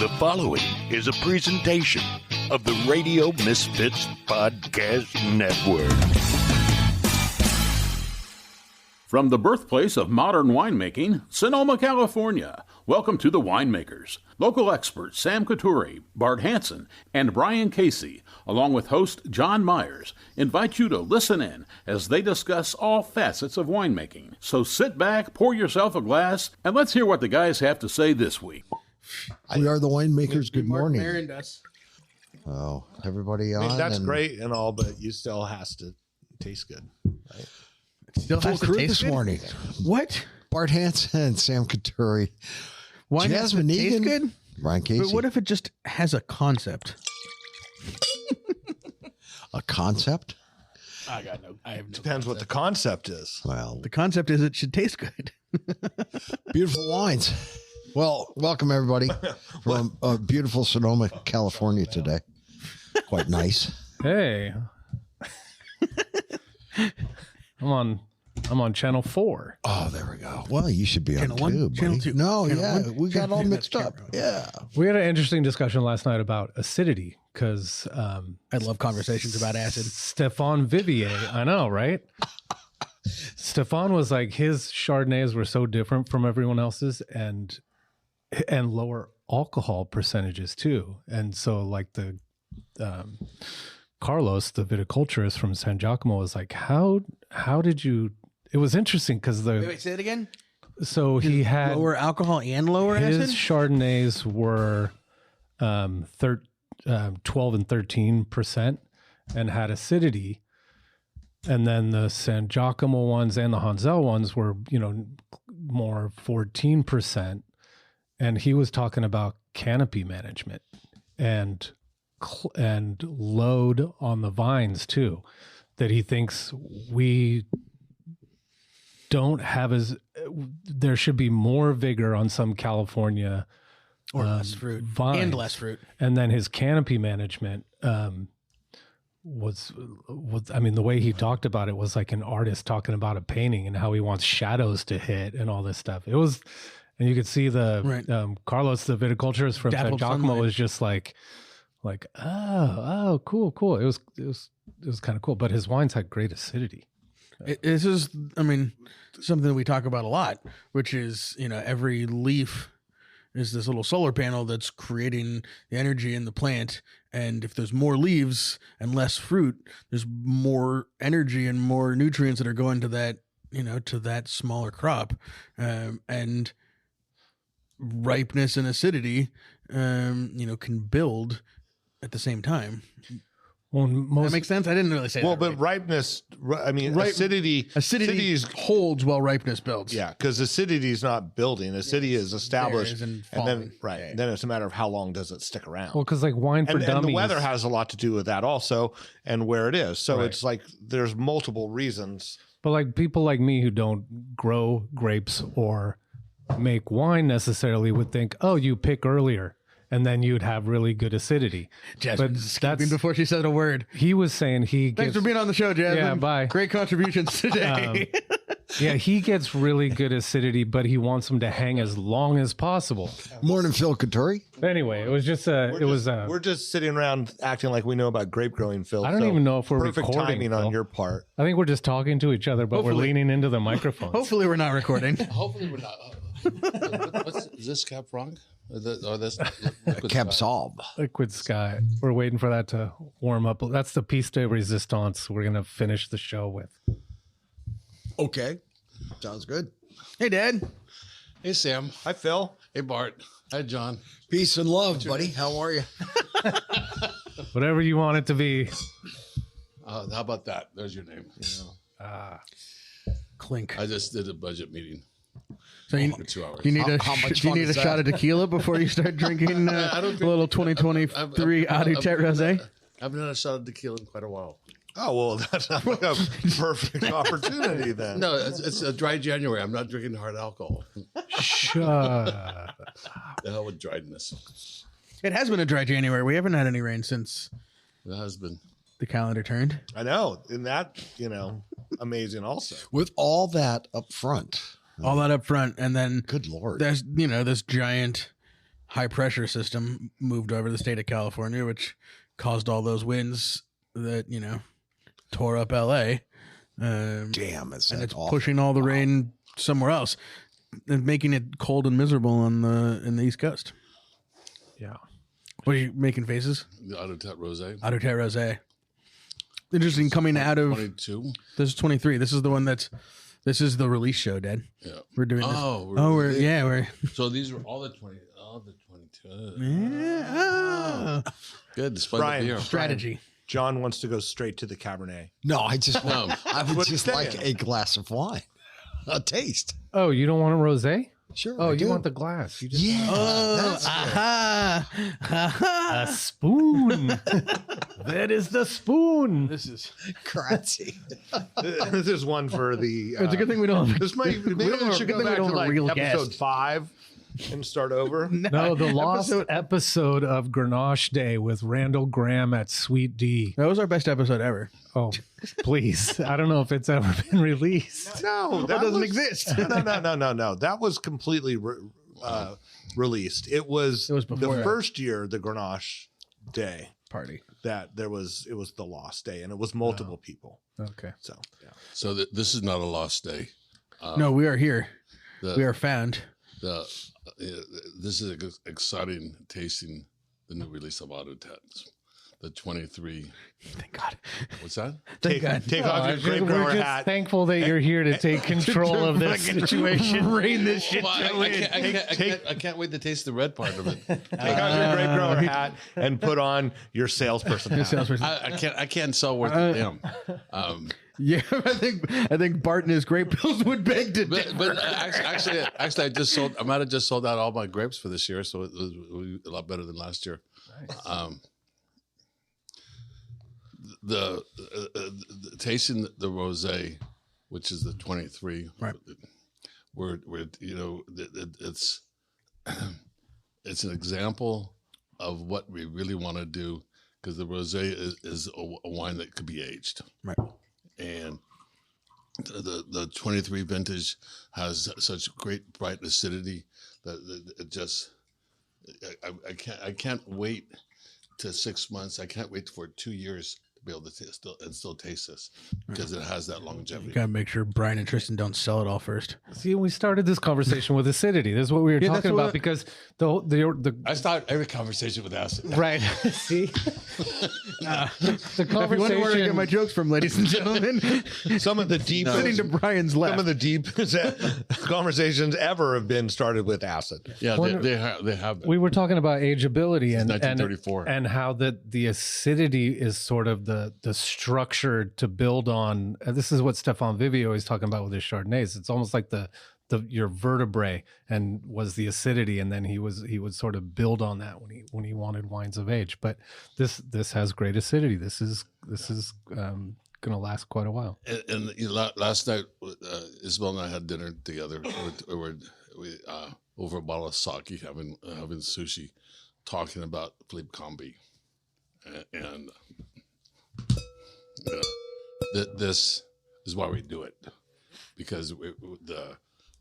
The following is a presentation of the Radio Misfits Podcast Network. From the birthplace of modern winemaking, Sonoma, California, welcome to The Winemakers. Local experts Sam Coturri, Bart Hansen, and Brian Casey, along with host John Myers, invite you to listen in as they discuss all facets of winemaking. So sit back, pour yourself a glass, and let's hear what the guys have to say this week. We are the Winemakers. Good morning. Oh, everybody on. I mean, that's great and all, but you still has to taste good. Right? Still has to taste this good? Morning. What? Bart Hansen, Sam Coturri, Wine Jasmine taste Egan, good? Brian Casey. But what if it just has a concept? A concept? I have no Depends concept. what the concept is. Well, The concept is it should taste good. beautiful wines. Well, welcome everybody from beautiful Sonoma, California today. Quite nice. Hey. I'm on channel 4. Oh, there we go. Well, you should be Channel on 1, two, buddy. channel 2. No, Channel yeah, 1, we got channel all 2, mixed that's up. channel Yeah. We had an interesting discussion last night about acidity because I love conversations about acid. Stefan Vivier, I know, right? Stefan was like, his Chardonnays were so different from everyone else's and lower alcohol percentages too. And so like the Carlos, the viticulturist from San Giacomo, was like, how did you? It was interesting because Wait, say it again. So he had Lower alcohol and lower his acid? Chardonnays were 12 and 13% and had acidity. And then the San Giacomo ones and the Hansel ones were, more 14%. And he was talking about canopy management and load on the vines too, that he thinks we don't have there should be more vigor on some California Or less fruit. vines. And less fruit. And then his canopy management was the way he talked about it was like an artist talking about a painting and how he wants shadows to hit and all this stuff. It was, and you could see the Carlos, the viticulturist from San Dappled Giacomo, sunlight. was just like cool. It was kind of cool, but his wines had great acidity. This is, something that we talk about a lot, which is, every leaf is this little solar panel that's creating the energy in the plant. And if there's more leaves and less fruit, there's more energy and more nutrients that are going to that, to that smaller crop. And ripeness and acidity, can build at the same time. Well, That makes sense? I didn't really say Well, that. but right. ripeness, acidity Acidity holds while ripeness builds. yeah, because acidity is not building. Acidity is established, There it is and then falling. Yeah. then it's a matter of how long does it stick around. Well, because like wine for and dummies, the weather has a lot to do with that also, and where it is. So Right. it's like there's multiple reasons. but like people like me who don't grow grapes or make wine necessarily would think, oh, you pick earlier and then you'd have really good acidity. Jasmine But skipping before she said a word. He was saying he Thanks gets, for being on the show, Jasmine. Yeah, bye. Great contributions today. he gets really good acidity, but he wants them to hang as long as possible. Morning, Phil Coturri. Anyway, it was just We're just sitting around acting like we know about grape growing, Phil. I don't so even know if we're perfect recording, timing Phil. on your part. I think we're just talking to each other, but we're Hopefully. leaning into the microphones. Hopefully we're not recording. Hopefully we're not. Is this Cap Franc? Or this Cab Sauv. Liquid Sky. We're waiting for that to warm up. That's the piece de resistance we're going to finish the show with. Okay. Sounds good. Hey, Dad. Hey, Sam. Hi, Phil. Hey, Bart. Hi, John. Peace and love, buddy. How are you? Whatever you want it to be. How about that? There's your name. Clink. I just did a budget meeting So you, for 2 hours. you need How much do you fun need a is shot of that? tequila before you start drinking I don't a drink- little 2023 Adi Tet Rosé? I haven't had a shot of tequila in quut a while. Oh, well, that's like a perfect opportunity then. No, it's a dry January. I'm not drinking hard alcohol. Shut. The hell with dryness. It has been a dry January. We haven't had any rain since It has been. the calendar turned. I know. And that, amazing also. With all that up front. All that up front, and then Good Lord. there's this giant high pressure system moved over the state of California, which caused all those winds that, tore up LA. Damn, and it's pushing all the rain somewhere else and making it cold and miserable in the East Coast. Yeah. What are you making faces? The Deux Têtes Rosé. Deux Têtes Rosé. Interesting, coming out of 22. This is 23. This is the one this is the release show, Dad. Yeah. We're doing this. We're so these were all the 22. Yeah. Good. Display Brian, the beer. Strategy. John wants to go straight to the Cabernet. No, I would What just you like saying? a glass of wine, a taste. Oh, you don't want a rosé? Sure. Oh, I you do. want the glass? You just Yeah. a spoon. That is the spoon. This is. Grazie. This is one for the. It's a good thing we don't. This might. Maybe don't we have- should good go thing we back don't to have a like real episode guest. 5 and start over. No, the lost episode of Grenache Day with Randall Graham at Sweet D. That was our best episode ever. Oh, please. I don't know if it's ever been released. No, That doesn't exist. No. That was completely released. It was before the that. first year, the Grenache Day, Party. that it was the lost day, and it was multiple people. Okay. So yeah. So this is not a lost day. No, we are here. The, We are found. This is exciting tasting the new release of Deux Têtes, the 23. Thank God. What's that? Thank God. Take off your grape We're grower just hat. thankful that you're here to take control of this situation. Rein this shit Well, in. I can't wait to taste the red part of it. Take off your grape grower hat and put on your salesperson hat. Salesperson. I can't sell worth a damn. Yeah, I think Bart and his grape pills would beg to differ. But actually, I might have just sold out all my grapes for this year, so it was a lot better than last year. Nice. The tasting the rosé, which is the 23, Right. where it's an example of what we really want to do, because the rosé is a wine that could be aged, Right. and the 23 vintage has such great bright acidity that it just I can't wait to 6 months. I can't wait for 2 years to be able to still taste this, because it has that longevity. Gotta make sure Brian and Tristan don't sell it all first. See, we started this conversation with acidity. This is what we were Yeah, talking that's about, what- because the I start every conversation with acid. right. See, the If you wonder where I get conversation. my jokes from, ladies and gentlemen, Some of the deepest, sitting to Brian's left. some of the deepest conversations ever have been started with acid. Yeah, Wonder- they have been. We were talking about ageability and 1934. and how the acidity is sort of the structure to build on. And this is what Stefan Vivio is talking about with his Chardonnays. It's almost like your vertebrae and was the acidity, and then he would sort of build on that when he wanted wines of age. But this has great acidity. This is going to last quite a while. And last night, Isabel and I had dinner together. We over a bottle of sake, having sushi, talking about Philippe Cambie, and this is why we do it, because the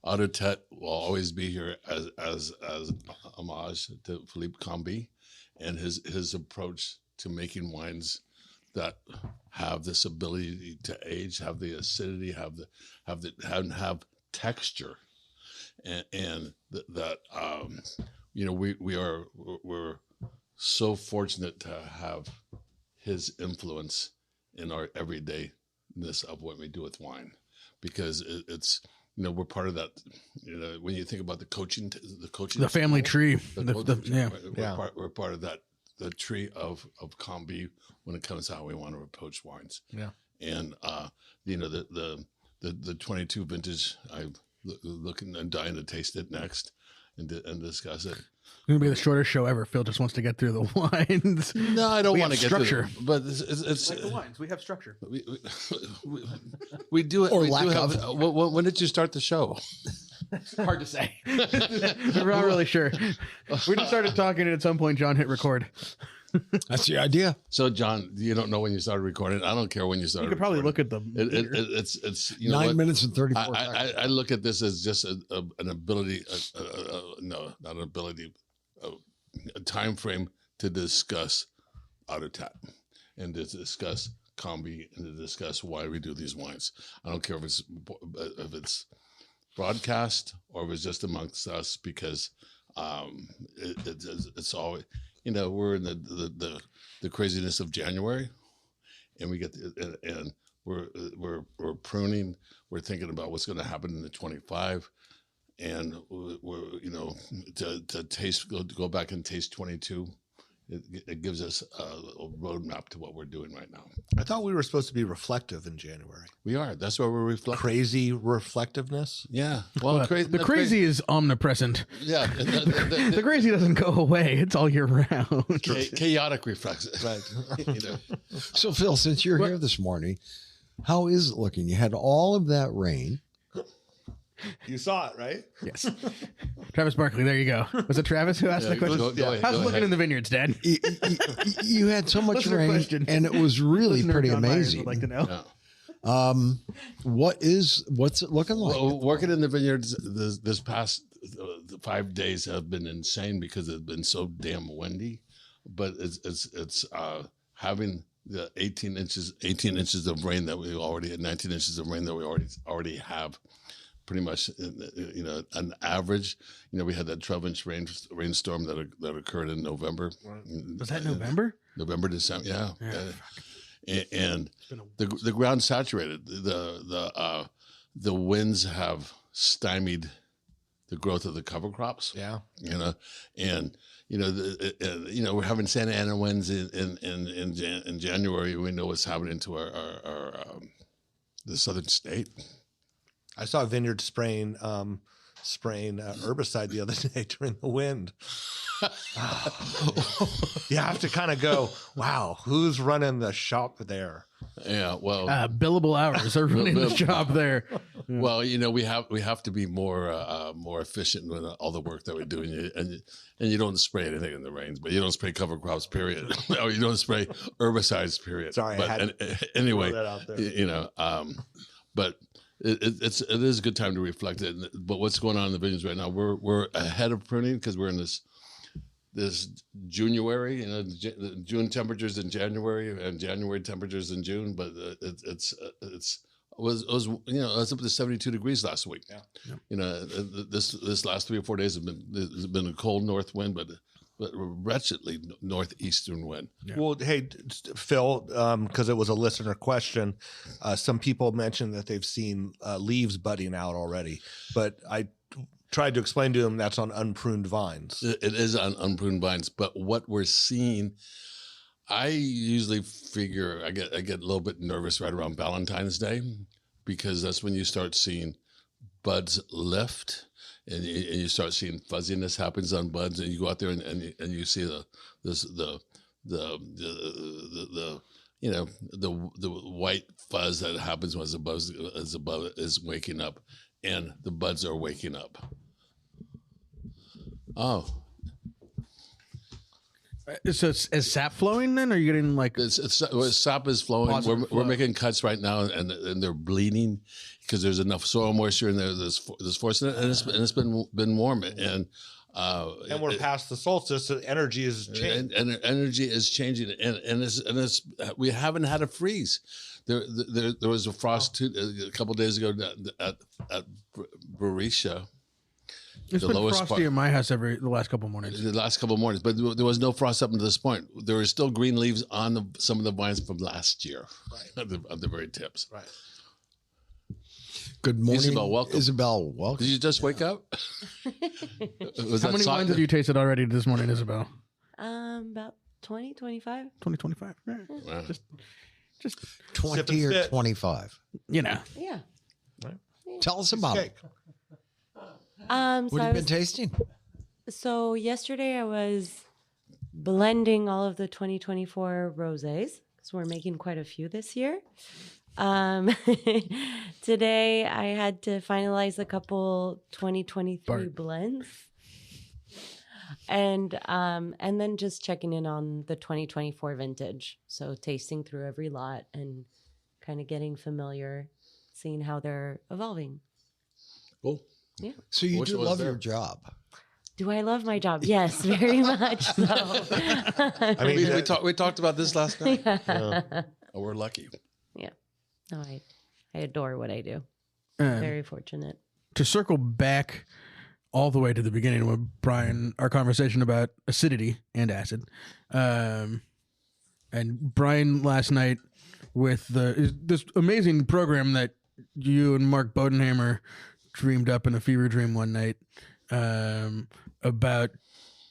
Deux Têtes will always be here as homage to Philippe Cambie and his approach to making wines that have this ability to age, have the acidity, have texture, and that we're so fortunate to have his influence in our everydayness of what we do with wine, because it's we're part of that. When you think about the coaching, the family tree. yeah, Yeah. we're part of that, the tree of Cambie when it comes to how we want to approach wines. Yeah. And the 22 vintage, I'm looking and dying to taste it next and discuss it. It's gonna be the shortest show ever. Phil just wants to get through the wines. No, I don't We want to have get structure. to it, but it's Like the wines, we have structure. we do it. Or we lack do have, of. when did you start the show? Hard to say. We're not really sure. We just started talking, and at some point, John hit record. That's the idea. So, John, you don't know when you started recording. I don't care when you started. You could probably look recording. at the. It's 9 minutes and 34 I seconds. look at this as just an ability, no, not an ability, a time frame to discuss Outer Tap and to discuss Cambie and to discuss why we do these wines. I don't care if it's broadcast or if it's just amongst us, because it's always, we're in the craziness of January, and we get and we're pruning. We're thinking about what's going to happen in the 25, and we're to taste, go back and taste 22. It gives us a roadmap to what we're doing right now. I thought we were supposed to be reflective in January. We are. That's why we're reflective. Crazy reflectiveness. Yeah. Well, the crazy is omnipresent. Yeah. The crazy doesn't go away. It's all year round. Chaotic reflexive. Right. So, Phil, since you're here this morning, how is it looking? You had all of that rain. You saw it, right? Yes. Travis Barkley, there you go. Was it Travis who asked the question? How's it looking in the vineyards, Dad? You had so much Listener rain, question. and it was really Listener pretty John Myers amazing. would like to know. Yeah. What's it looking like? Well, working in the vineyards this past 5 days have been insane because it's been so damn windy. But it's having the 18 inches of rain that we already had, 19 inches of rain that we already have. Pretty much, an average. We had that 12-inch rainstorm that occurred in November. Was that November? November, December, yeah. And the ground saturated. The winds have stymied the growth of the cover crops. Yeah. We're having Santa Ana winds in January. We know what's happening to our the southern state. I saw a vineyard spraying herbicide the other day during the wind. You have to kind of go, wow, who's running the shop there? Yeah, well, billable hours are running the shop there. Well, we have to be more efficient with all the work that we do, and you don't spray anything in the rains, but you don't spray cover crops, period, or you don't spray herbicides, period. Sorry, anyway, throw that out there. But it is a good time to reflect it. But what's going on in the vineyards right now? We're ahead of pruning because we're in this January, June temperatures in January and January temperatures in June. But it was up to 72 degrees last week. Yeah. This last 3 or 4 days has been a cold north wind, but wretchedly northeastern wind. Yeah. Well, hey, Phil, because it was a listener question, some people mentioned that they've seen leaves budding out already, but I tried to explain to them that's on unpruned vines. It is on unpruned vines, but what we're seeing, I usually figure I get a little bit nervous right around Valentine's Day, because that's when you start seeing buds lift. And you start seeing fuzziness happens on buds, and you go out there and you see the white fuzz that happens when the bud is waking up, and the buds are waking up. Oh, So is sap flowing then? Or are you getting like sap is flowing? We're making cuts right now, and they're bleeding because there's enough soil moisture in there. There's force in it, and it's been warm, and we're past the solstice, so energy is changing. And energy is changing, and it's we haven't had a freeze. There was a frost a couple of days ago at Barisha. It's been frosty in my house the last couple of mornings. The last couple of mornings, but there was no frost up until this point. There were still green leaves on some of the vines from last year, right, at the very tips. Right. Good morning, Isabel. Welcome. Isabel, welcome. Did you just wake up? How many wines have you tasted already this morning, Isabel? About 20, 25. 20, 25. Right. Wow. Just 20 or 25. Yeah. Right. Tell us about it. What have you been tasting? So yesterday I was blending all of the 2024 rosés because we're making quite a few this year. Today I had to finalize a couple 2023 blends. And then just checking in on the 2024 vintage. So tasting through every lot and kind of getting familiar, seeing how they're evolving. Cool. Yeah. So you do love your job. Do I love my job? Yes, very much so. I mean, we talked about this last night. Yeah. Oh, we're lucky. Yeah. No, I adore what I do. Um, Very fortunate. to circle back all the way to the beginning with Brian, our conversation about acidity and acid. And Brian last night with this amazing program that you and Mark Bodenhammer dreamed up in a fever dream one night, about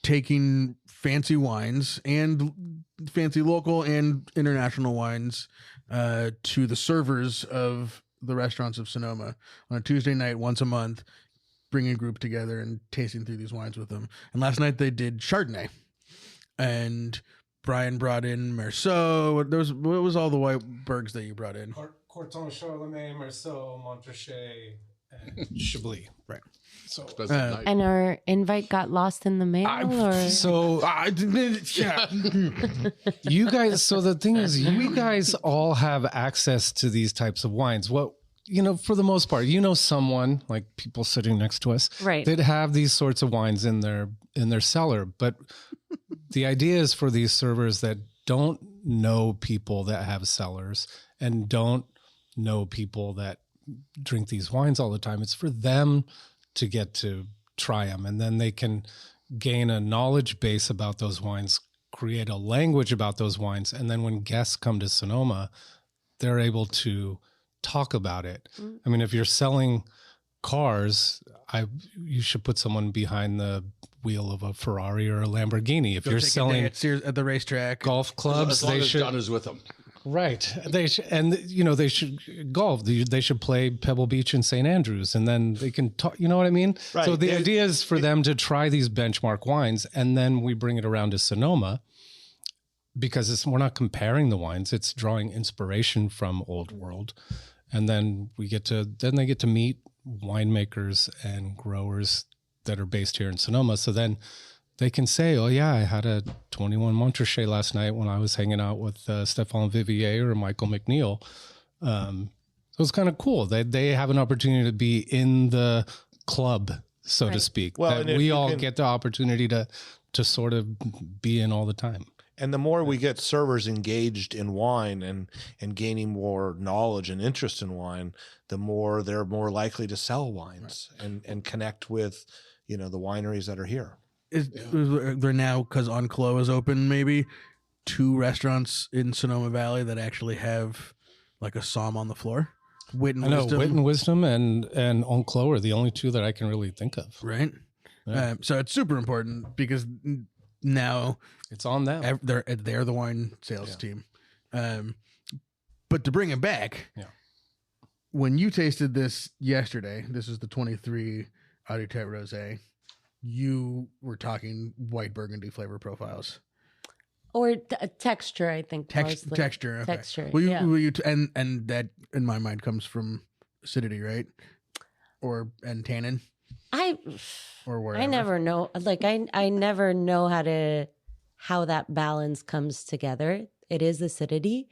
taking fancy wines and fancy local and international wines to the servers of the restaurants of Sonoma on a Tuesday night once a month, bringing a group together and tasting through these wines with them. And last night they did Chardonnay, and Brian brought in Merceau. What was all the white bergs that you brought in? Corton, Chardonnay, Merceau, Montrachet, and Chablis. Right. So, And our invite got lost in the mail, or you guys, so the thing is, you guys all have access to these types of wines. What, for the most part, someone like people sitting next to us, right, that have these sorts of wines in their cellar. But the idea is for these servers that don't know people that have cellars and don't know people that drink these wines all the time. It's for them to get to try them, and then they can gain a knowledge base about those wines, create a language about those wines, and then when guests come to Sonoma, they're able to talk about it. I mean, if you're selling cars, you should put someone behind the wheel of a Ferrari or a Lamborghini. If you're selling at the racetrack, golf clubs, as long as John is with them. Right. They should, and they should golf. They should play Pebble Beach and St. Andrews, and then they can talk. You know what I mean? Right. So the idea is for them to try these benchmark wines, and then we bring it around to Sonoma, because we're not comparing the wines; it's drawing inspiration from Old World, and then they get to meet winemakers and growers that are based here in Sonoma. So then they can say, oh yeah, I had a 21 Montrachet last night when I was hanging out with Stéphane Vivier or Michael McNeil. So it's kind of cool. They have an opportunity to be in the club, so to speak, well, that we all get the opportunity to sort of be in all the time. And the more we get servers engaged in wine and gaining more knowledge and interest in wine, the more they're more likely to sell wines and connect with, the wineries that are here. Is there now, because Enclos is open, maybe 2 restaurants in Sonoma Valley that actually have like a somm on the floor? Wit and Wisdom and Enclos are the only 2 that I can really think of. Right. Yeah. So it's super important because now it's on them. They're the wine sales team. But to bring it back, when you tasted this yesterday, this is the 23 Auditet Rosé. You were talking white Burgundy flavor profiles, or texture. I think texture. Okay. Texture. Will you and that in my mind comes from acidity, right? And tannin. Or wherever. I never know. Like I never know how that balance comes together. It is acidity,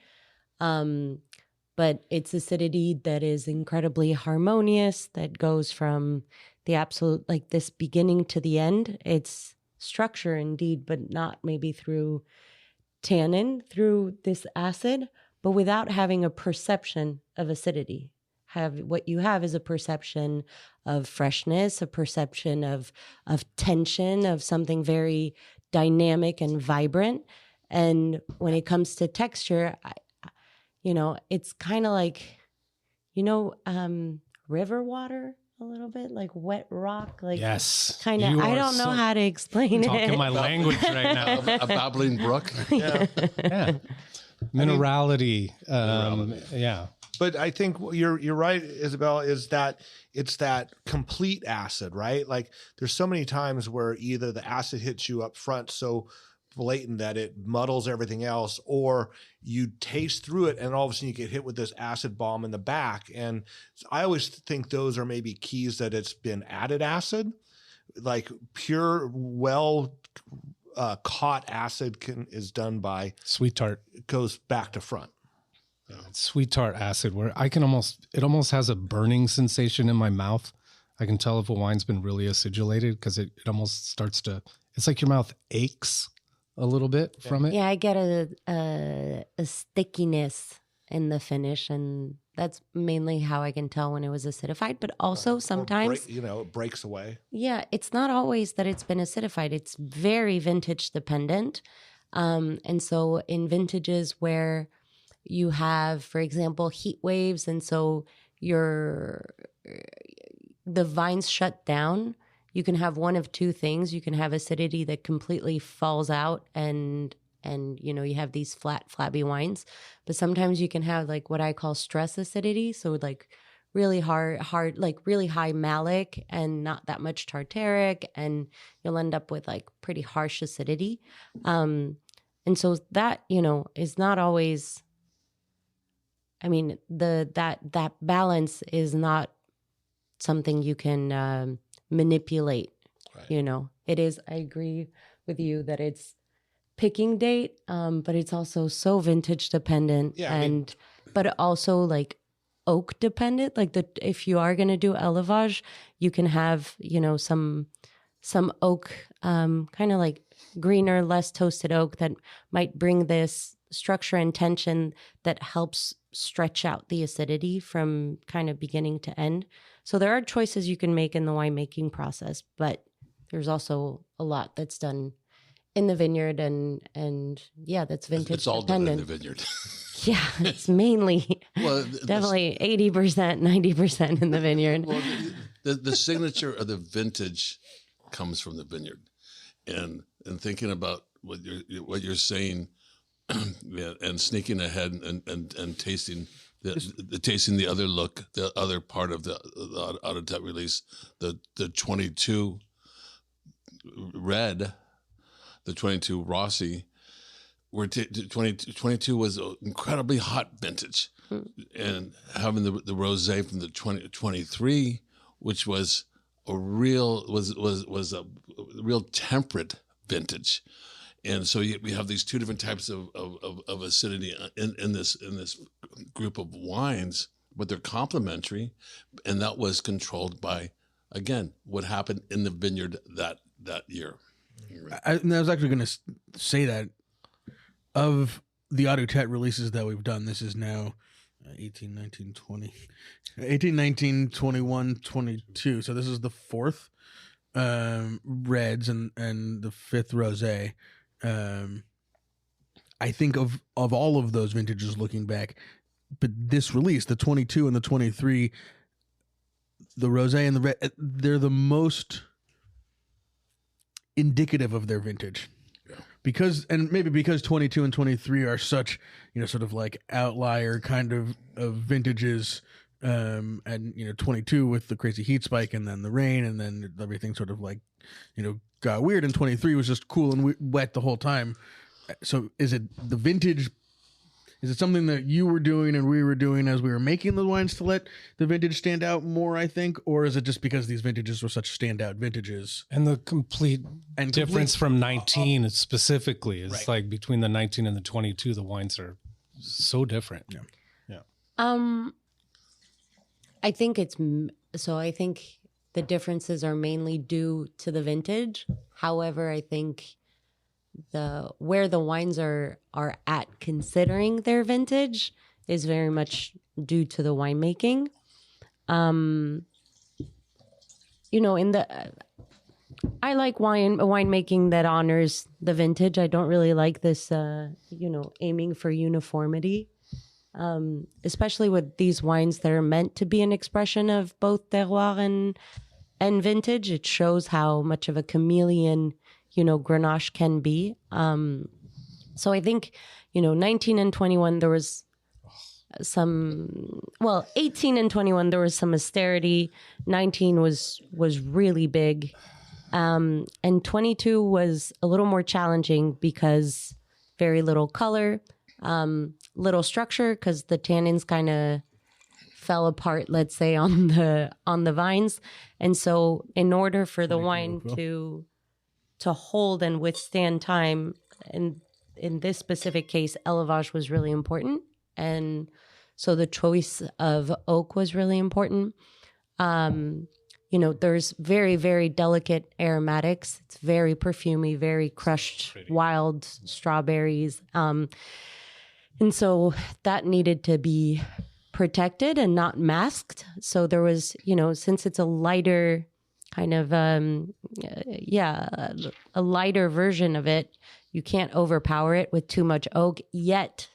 but it's acidity that is incredibly harmonious. That goes from the absolute, like this beginning to the end. It's structure indeed, but not maybe through tannin, through this acid, but without having a perception of acidity. What you have is a perception of freshness, a perception of tension, of something very dynamic and vibrant. And when it comes to texture, it's kind of like, river water. A little bit like wet rock, like yes, kind of. I don't know how to explain it. Talking my language right now. A babbling brook. Yeah. Minerality. Yeah. But I think you're right, Isabel. Is that it's that complete acid, right? Like there's so many times where either the acid hits you up front so blatant that it muddles everything else, or you taste through it and all of a sudden you get hit with this acid bomb in the back. And I always think those are maybe keys that it's been added acid, like pure, caught acid is done by sweet tart. It goes back to front. Sweet tart acid, where it almost has a burning sensation in my mouth. I can tell if a wine's been really acidulated because it almost starts to, it's like your mouth aches a little bit from it. Yeah, I get a stickiness in the finish, and that's mainly how I can tell when it was acidified. But also sometimes, it breaks away. Yeah, it's not always that it's been acidified. It's very vintage dependent. And so in vintages where you have, for example, heat waves, and so the vines shut down, you can have one of two things. You can have acidity that completely falls out and you have these flat, flabby wines. But sometimes you can have like what I call stress acidity. So like really hard, like really high malic and not that much tartaric, and you'll end up with like pretty harsh acidity. And so that, is not always, I mean, that balance is not something you can manipulate. Right. It is, I agree with you that it's picking date, but it's also so vintage dependent, but also like oak dependent. Like if you are going to do élevage, you can have some oak, kind of like greener, less toasted oak that might bring this structure and tension that helps stretch out the acidity from kind of beginning to end. So there are choices you can make in the winemaking process, but there's also a lot that's done in the vineyard, and that's vintage. It's all dependent. done in the vineyard. Yeah, it's mainly definitely 80%, 90% in the vineyard. Well, the signature of the vintage comes from the vineyard, and thinking about what you're saying, and sneaking ahead and tasting tasting the other look, the other part of the Autotet release, the 22 red. The 22 Rossi, where 22 was an incredibly hot vintage, and having the Rosé from the 2023, which was a real temperate vintage, and so we have these two different types of acidity in this group of wines, but they're complementary, and that was controlled by, again, what happened in the vineyard that year. I was actually going to say that of the Autotet releases that we've done, this is now 18, 19, 20, 18, 19, 21, 22. So this is the fourth reds and the fifth rosé. I think of all of those vintages looking back, but this release, the 22 and the 23, the rosé and the red, they're the most indicative of their vintage. Because 22 and 23 are such, sort of like outlier kind of vintages, and 22 with the crazy heat spike and then the rain and then everything sort of like, got weird, and 23 was just cool and wet the whole time. So is it the vintage? Is it something that you were doing and we were doing as we were making the wines to let the vintage stand out more, I think? Or is it just because these vintages were such standout vintages? And the complete difference from 19 specifically is like between the 19 and the 22, the wines are so different. Yeah. I think I think the differences are mainly due to the vintage. However, I think where the wines are at considering their vintage is very much due to the winemaking. I like winemaking that honors the vintage. I don't really like this, aiming for uniformity, especially with these wines that are meant to be an expression of both terroir and vintage. It shows how much of a chameleon Grenache can be. So I think, 19 and 21, there was 18 and 21, there was some austerity. 19 was really big. And 22 was a little more challenging because very little color, little structure, because the tannins kind of fell apart, let's say, on the vines. And so in order for the wine to hold and withstand time, and in this specific case, élevage was really important. And so the choice of oak was really important. there's very, very delicate aromatics. It's very perfumey, very crushed wild strawberries. And so that needed to be protected and not masked. So there was, since it's a lighter kind of, a lighter version of it, you can't overpower it with too much oak, yet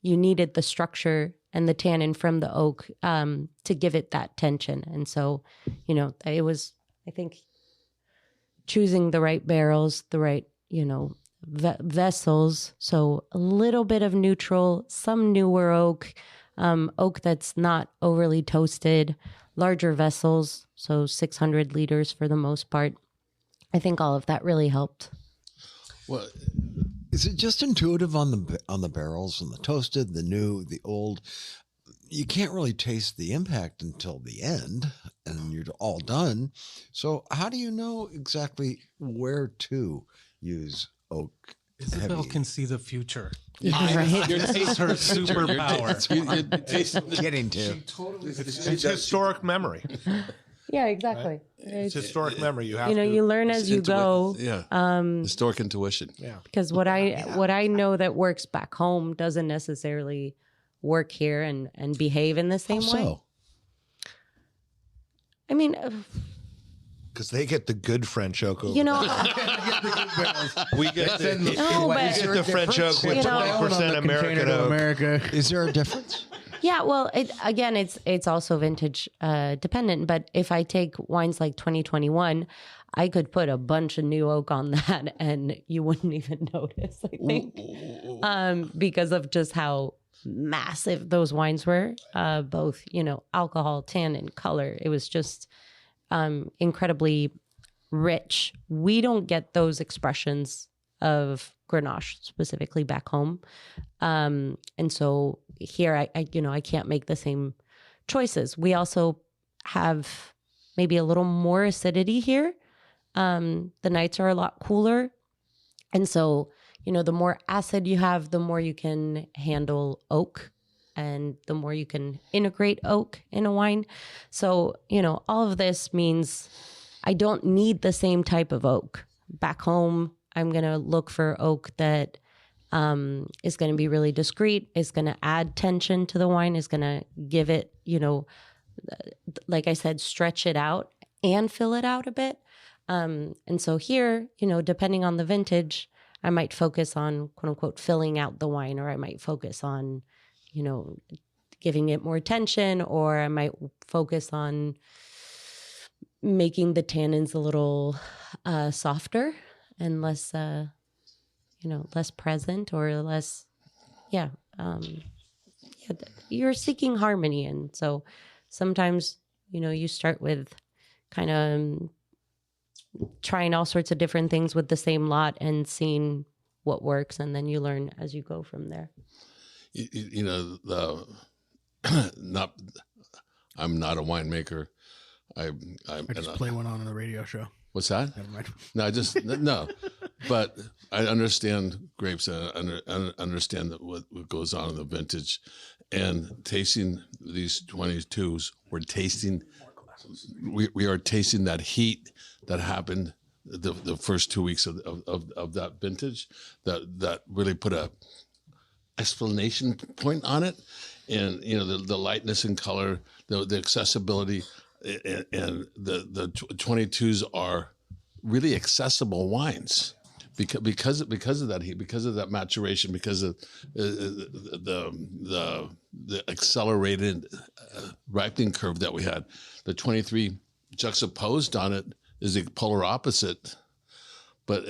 you needed the structure and the tannin from the oak to give it that tension. And so, it was, I think, choosing the right barrels, the right, vessels. So a little bit of neutral, some newer oak, oak that's not overly toasted, larger vessels, so 600 liters for the most part. I think all of that really helped. Well, is it just intuitive on the barrels and the toasted, the new, the old? You can't really taste the impact until the end, and you're all done. So how do you know exactly where to use oak? Isabel heavy? can see the future. Right. It's her superpower. Getting to. It's historic memory. Yeah, exactly. It's historic memory. You have you learn as you go. Historic intuition. Yeah. Because what I know that works back home doesn't necessarily work here and behave in the same way. So I mean, because they get the good French oak over we get we get the, No, we but- get the French oak with 20% American oak. America. is there a difference? Yeah, well, it's also vintage dependent. But if I take wines like 2021, I could put a bunch of new oak on that, and you wouldn't even notice. I think, because of just how massive those wines were, both alcohol, tannin, color. It was just incredibly rich. We don't get those expressions of Grenache specifically back home, and so here I can't make the same choices. We also have maybe a little more acidity here. The nights are a lot cooler, and so the more acid you have, the more you can handle oak, and the more you can integrate oak in a wine. So all of this means I don't need the same type of oak back home. I'm going to look for oak that is going to be really discreet, is going to add tension to the wine, is going to give it, like I said, stretch it out and fill it out a bit. And so here, depending on the vintage, I might focus on, quote unquote, filling out the wine, or I might focus on, giving it more tension, or I might focus on making the tannins a little softer and less, less present, or less, you're seeking harmony. And so sometimes, you start with kind of trying all sorts of different things with the same lot and seeing what works. And then you learn as you go from there. I'm not a winemaker. I just play one on the radio show. What's that? Never mind. No, but I understand grapes. And I understand that what goes on in the vintage, and tasting these 22s. We are tasting that heat that happened the first 2 weeks of that vintage. That really put a explanation point on it, and the lightness and color, the accessibility. And the 22s are really accessible wines because of that heat, because of that maturation, because of the accelerated ripening curve that we had. The 23 juxtaposed on it is the polar opposite, but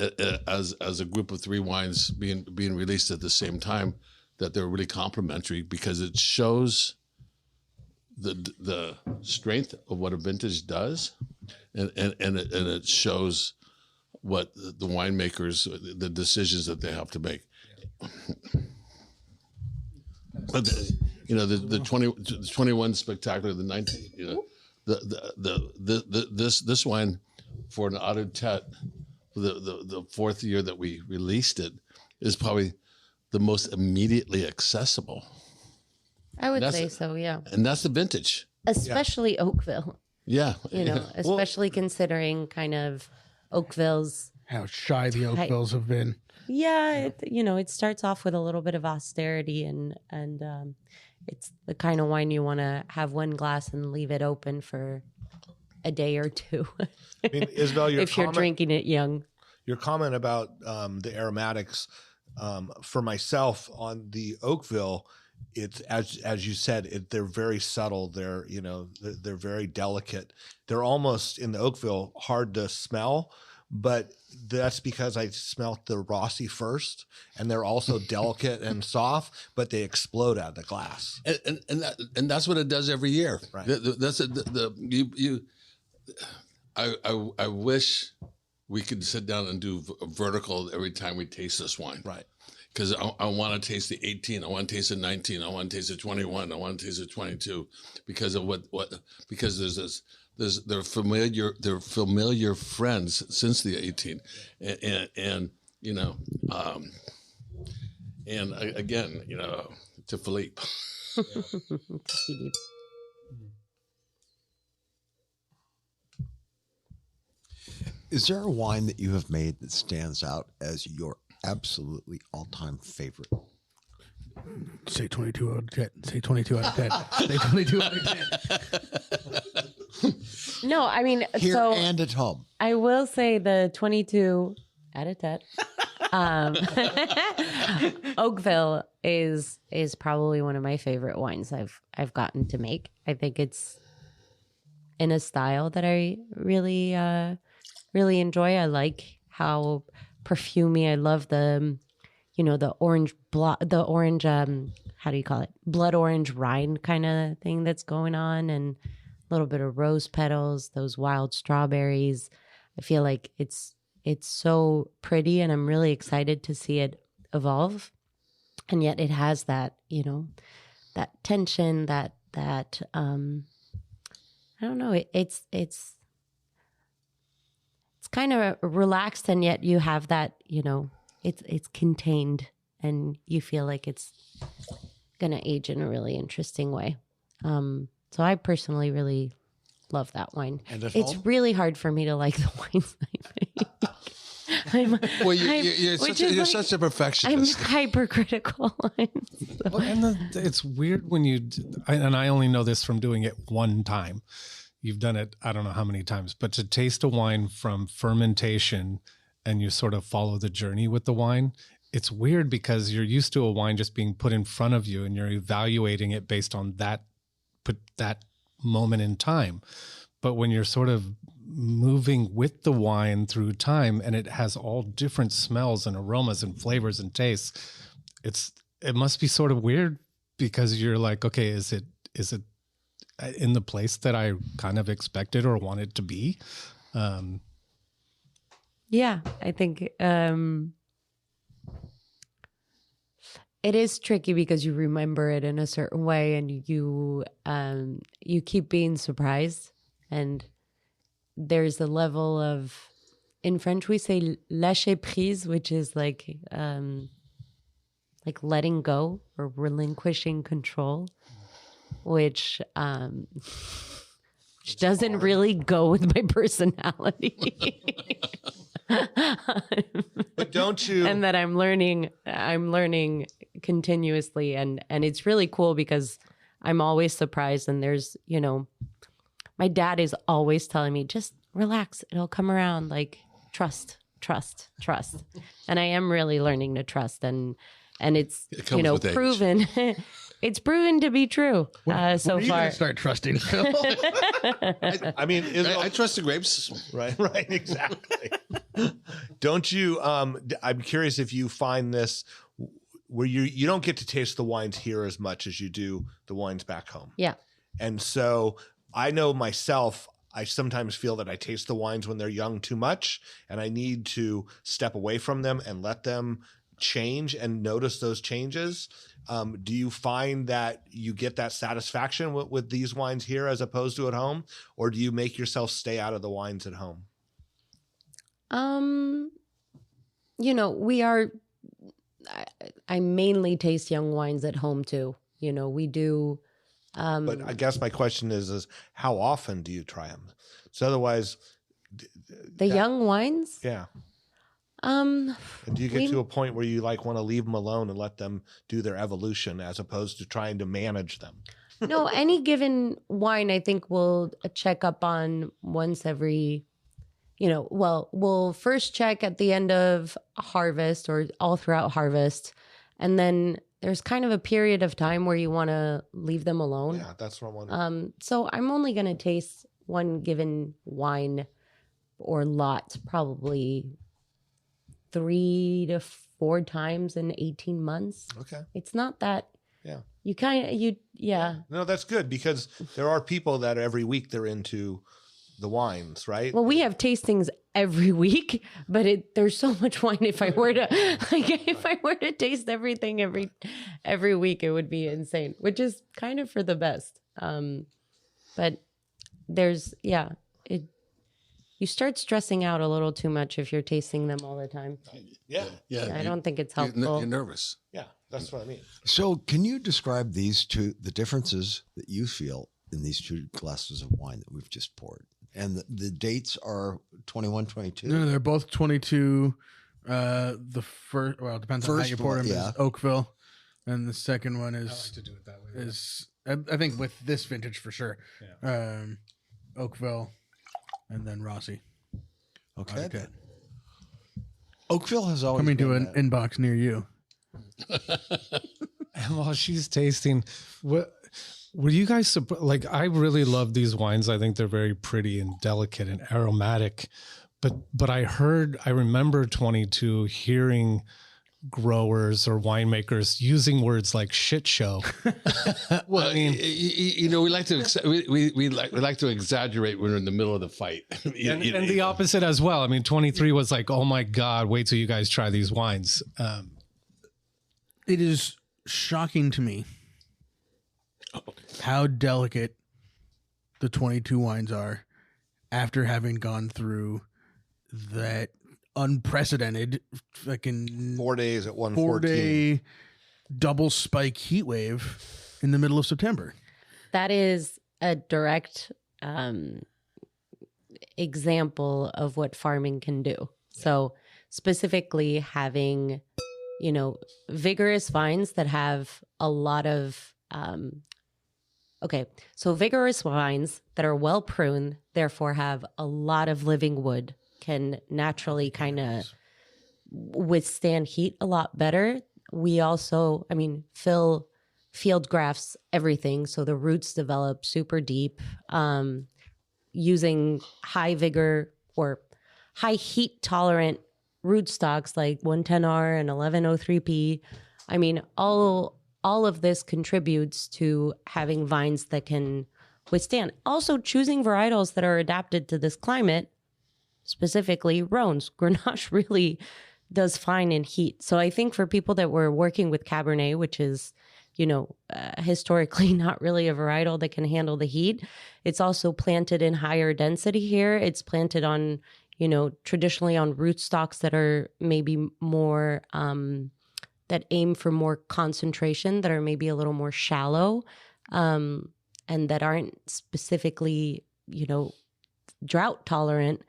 as a group of three wines being released at the same time, that they're really complementary because it shows the strength of what a vintage does, and it shows what the winemakers, the decisions that they have to make. But the 21 spectacular, the 19, this wine for an Deux Têtes, the fourth year that we released it, is probably the most immediately accessible. I would say so, yeah. And that's the vintage. Especially Oakville. Yeah. You know, especially considering kind of Oakville's. How shy the Oakvilles have been. Yeah, it starts off with a little bit of austerity, and it's the kind of wine you want to have one glass and leave it open for a day or two. I mean, Isabel, if you're drinking it young. Your comment about the aromatics, for myself on the Oakville, it's as you said, they're very subtle. They're very delicate. They're almost in the Oakville hard to smell, but that's because I smelt the Rossi first, and they're also delicate and soft, but they explode out of the glass. And that's what it does every year. Right. I wish we could sit down and do a vertical every time we taste this wine. Right. Because I want to taste the 18, I want to taste the 19, I want to taste the 21, I want to taste the 22, because of because they're familiar friends since the 18, and again, to Philippe. Is there a wine that you have made that stands out as your absolutely all-time favorite? Say 22 out of 10. Say 22 out of 10. Say 22 out of 10. No, I mean, Here so and at home. I will say the 22 out of 10. Oakville is probably one of my favorite wines I've gotten to make. I think it's in a style that I really enjoy. I like how perfumey. I love the orange how do you call it? Blood orange rind kind of thing that's going on, and a little bit of rose petals, those wild strawberries. I feel like it's so pretty, and I'm really excited to see it evolve. And yet it has that, that tension, that I don't know, it's kind of relaxed, and yet you have that, it's contained, and you feel like it's going to age in a really interesting way. So I personally really love that wine. And at it's home? really hard for me to like the wines I make. You're such a perfectionist. I'm hypercritical. Well, and it's weird when and I only know this from doing it one time. You've done it, I don't know how many times, but to taste a wine from fermentation and you sort of follow the journey with the wine, it's weird because you're used to a wine just being put in front of you and you're evaluating it based on that moment in time. But when you're sort of moving with the wine through time and it has all different smells and aromas and flavors and tastes, it must be sort of weird because you're like, okay, is it in the place that I kind of expected or wanted to be? Yeah, I think it is tricky because you remember it in a certain way, and you keep being surprised. And there's a level of, in French we say lâcher prise, which is like letting go or relinquishing control, which doesn't really go with my personality. But don't you? And that I'm learning continuously, and it's really cool because I'm always surprised. And there's, my dad is always telling me, just relax, it'll come around. Like trust. And I am really learning to trust, and it's it proven. It's proven to be true so you far. Start trusting. I mean, I trust the grapes. Right, exactly. Don't you? I'm curious if you find this where you don't get to taste the wines here as much as you do the wines back home. Yeah. And so I know myself, I sometimes feel that I taste the wines when they're young too much, and I need to step away from them and let them change and notice those changes. Do you find that you get that satisfaction with these wines here as opposed to at home, or do you make yourself stay out of the wines at home? I mainly taste young wines at home too. We do But I guess my question is how often do you try them? So otherwise, the young wines. yeah. And do you get to a point where you like want to leave them alone and let them do their evolution as opposed to trying to manage them? No, any given wine, I think we'll check up on once every, we'll first check at the end of harvest or all throughout harvest. And then there's kind of a period of time where you want to leave them alone. Yeah, that's what I wanted. So I'm only going to taste one given wine or lot probably 3 to 4 times in 18 months. Okay. It's not that. Yeah. Yeah. No, that's good because there are people that every week they're into the wines, right? Well, we have tastings every week, but there's so much wine. If I were to taste everything every week, it would be insane, which is kind of for the best. But you start stressing out a little too much if you're tasting them all the time. Yeah. I don't think it's helpful. You're nervous. Yeah, that's what I mean. So, can you describe the differences that you feel in these 2 glasses of wine that we've just poured? And the dates are 21, 22? No, they're both 22. The first, well, it depends on how you pour them. Yeah. Is Oakville, and the second one is I like to do it that way. is I think with this vintage for sure. Yeah. Oakville, and then Rossi. Okay. Oakville has always Coming to been an inbox near you. And while she's tasting, what were you guys like? I really love these wines. I think they're very pretty and delicate and aromatic. But I remember 22 hearing growers or winemakers using words like shit show. Well, I mean, we like to we like to exaggerate when we're in the middle of the fight, and the opposite as well. I mean, 23 was like, oh my God, wait till you guys try these wines. It is shocking to me how delicate the 22 wines are after having gone through that unprecedented fucking 4 days at 114. 4-day double spike heat wave in the middle of September. That is a direct example of what farming can do. So specifically having, vigorous vines that have a lot of, so vigorous vines that are well pruned, therefore have a lot of living wood, can naturally kind of withstand heat a lot better. We also, Phil field grafts everything. So the roots develop super deep, using high vigor or high heat tolerant rootstocks like 110R and 1103P. All of this contributes to having vines that can withstand. Also choosing varietals that are adapted to this climate, specifically Rhônes. Grenache really does fine in heat. So I think for people that were working with Cabernet, which is, historically not really a varietal that can handle the heat, it's also planted in higher density here. It's planted on, traditionally on rootstocks that are maybe more, that aim for more concentration, that are maybe a little more shallow, and that aren't specifically, drought tolerant.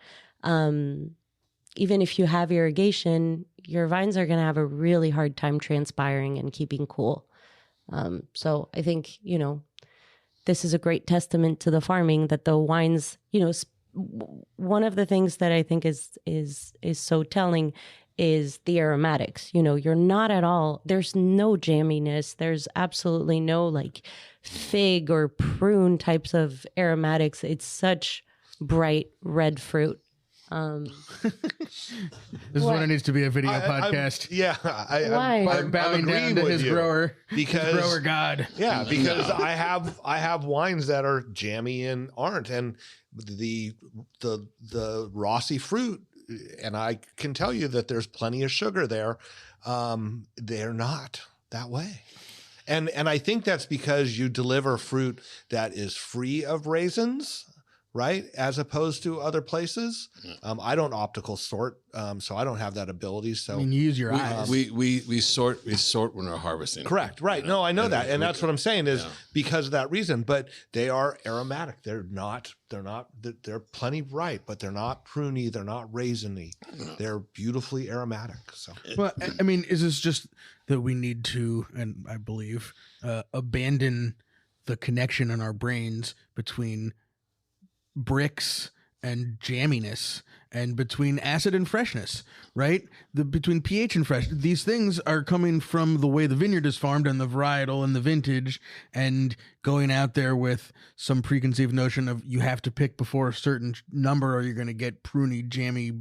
Even if you have irrigation, your vines are going to have a really hard time transpiring and keeping cool. So I think, this is a great testament to the farming that the wines, one of the things that I think is so telling is the aromatics. You're not at all, there's no jamminess. There's absolutely no like fig or prune types of aromatics. It's such bright red fruit. This is when it needs to be a video podcast. Why? Bart bowing down to his grower, because his grower god. Yeah, because I have wines that are jammy and aren't, and the Rossi fruit, and I can tell you that there's plenty of sugar there. They're not that way. And I think that's because you deliver fruit that is free of raisins, right? As opposed to other places. I don't optical sort, so I don't have that ability. So I mean, you use your eyes. We sort when we're harvesting. correct, right? No, I know that, and that's what I'm saying is Yeah. because of that reason. But they are aromatic. They're plenty ripe, but they're not pruny. They're not raisiny. They're beautifully aromatic. So Well, I mean, is this just that we need to, and I believe, abandon the connection in our brains between bricks and jamminess and between acid and freshness, right? Between pH and fresh. These things are coming from the way the vineyard is farmed and the varietal and the vintage, and going out there with some preconceived notion of you have to pick before a certain number or you're going to get pruny, jammy,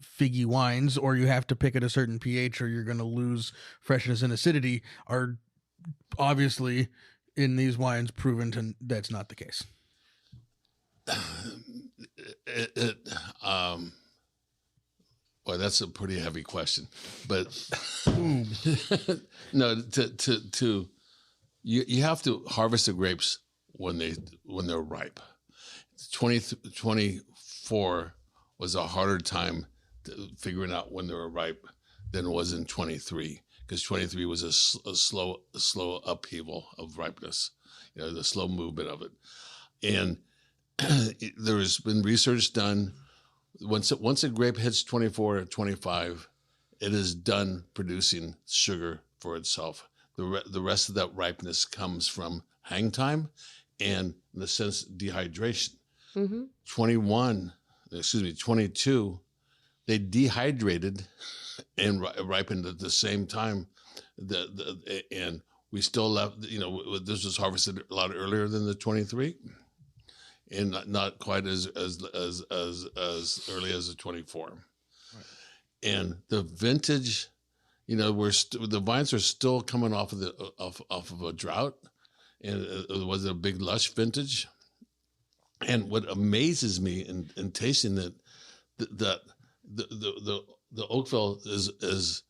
figgy wines, or you have to pick at a certain pH or you're going to lose freshness and acidity, are obviously in these wines proven to that's not the case. Boy, that's a pretty heavy question, but no, you have to harvest the grapes when they're ripe. 2024 was a harder time figuring out when they were ripe than it was in 23, because 23 was a slow upheaval of ripeness, the slow movement of it, and there's been research done. Once a grape hits 24 or 25, it is done producing sugar for itself. The rest of that ripeness comes from hang time and, in a sense, dehydration. 22, they dehydrated and ripened at the same time. And we still left, this was harvested a lot earlier than the 23. And not quite as early as the 24, right. And the vintage, the vines are still coming off of a drought, and it was a big lush vintage. And what amazes me in tasting it, that the Oakville is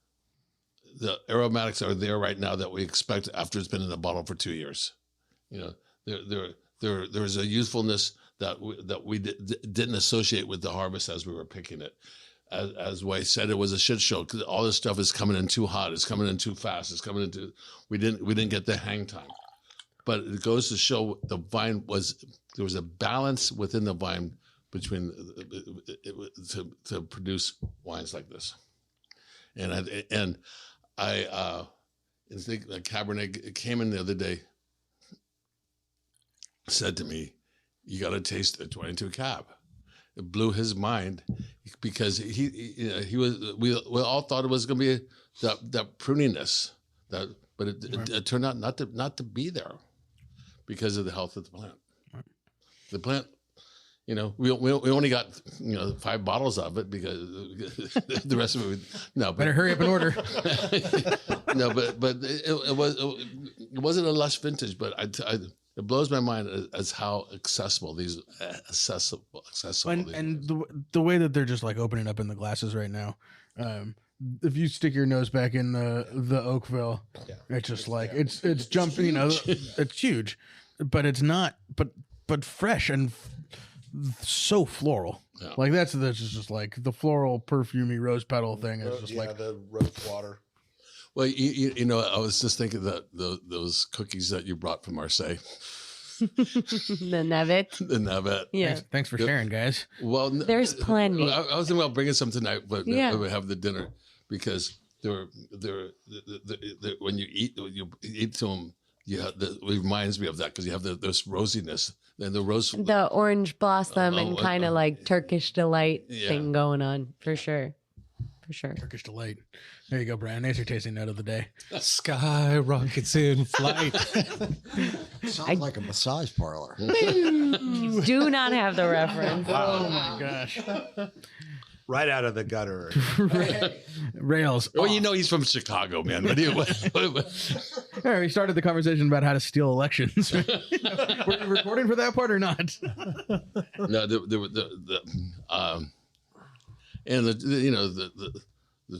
the aromatics are there right now that we expect after it's been in the bottle for 2 years. There was a youthfulness that we didn't associate with the harvest as we were picking it. As Way said, it was a shit show because all this stuff is coming in too hot. It's coming in too fast. It's coming into. We didn't get the hang time, but it goes to show there was a balance within the vine between to produce wines like this, and I think the Cabernet came in the other day. Said to me, "You got to taste a 22 Cab." It blew his mind because we all thought it was going to be that pruniness, but it turned out not to be there because of the health of the plant. Right. The plant, we only got 5 bottles of it because the rest of it better hurry up and order. No, but it wasn't a lush vintage, but it blows my mind as how accessible these accessible. And the way that they're just like opening up in the glasses right now. If you stick your nose back in the Oakville, it's just like it's jumping. It's huge, but it's not. But fresh and so floral. Yeah. Like that's just like the floral, perfumey rose petal thing is just like the rose water. Well, I was just thinking that those cookies that you brought from Marseille. The navette. Yeah. Thanks for sharing, guys. Well, there's plenty. I was thinking about bringing some tonight, but we have the dinner because they're when you eat to them, it reminds me of that because you have this rosiness and the orange blossom and kind of like Turkish delight thing going on for sure. Turkish delight. There you go, Brian. There's your tasting note of the day. Sky rockets in flight. Sounds like a massage parlor. Do not have the reference. Wow. Oh my gosh. Right out of the gutter. Rails. Well, he's from Chicago, man. But We started the conversation about how to steal elections. Were you recording for that part or not? No, and the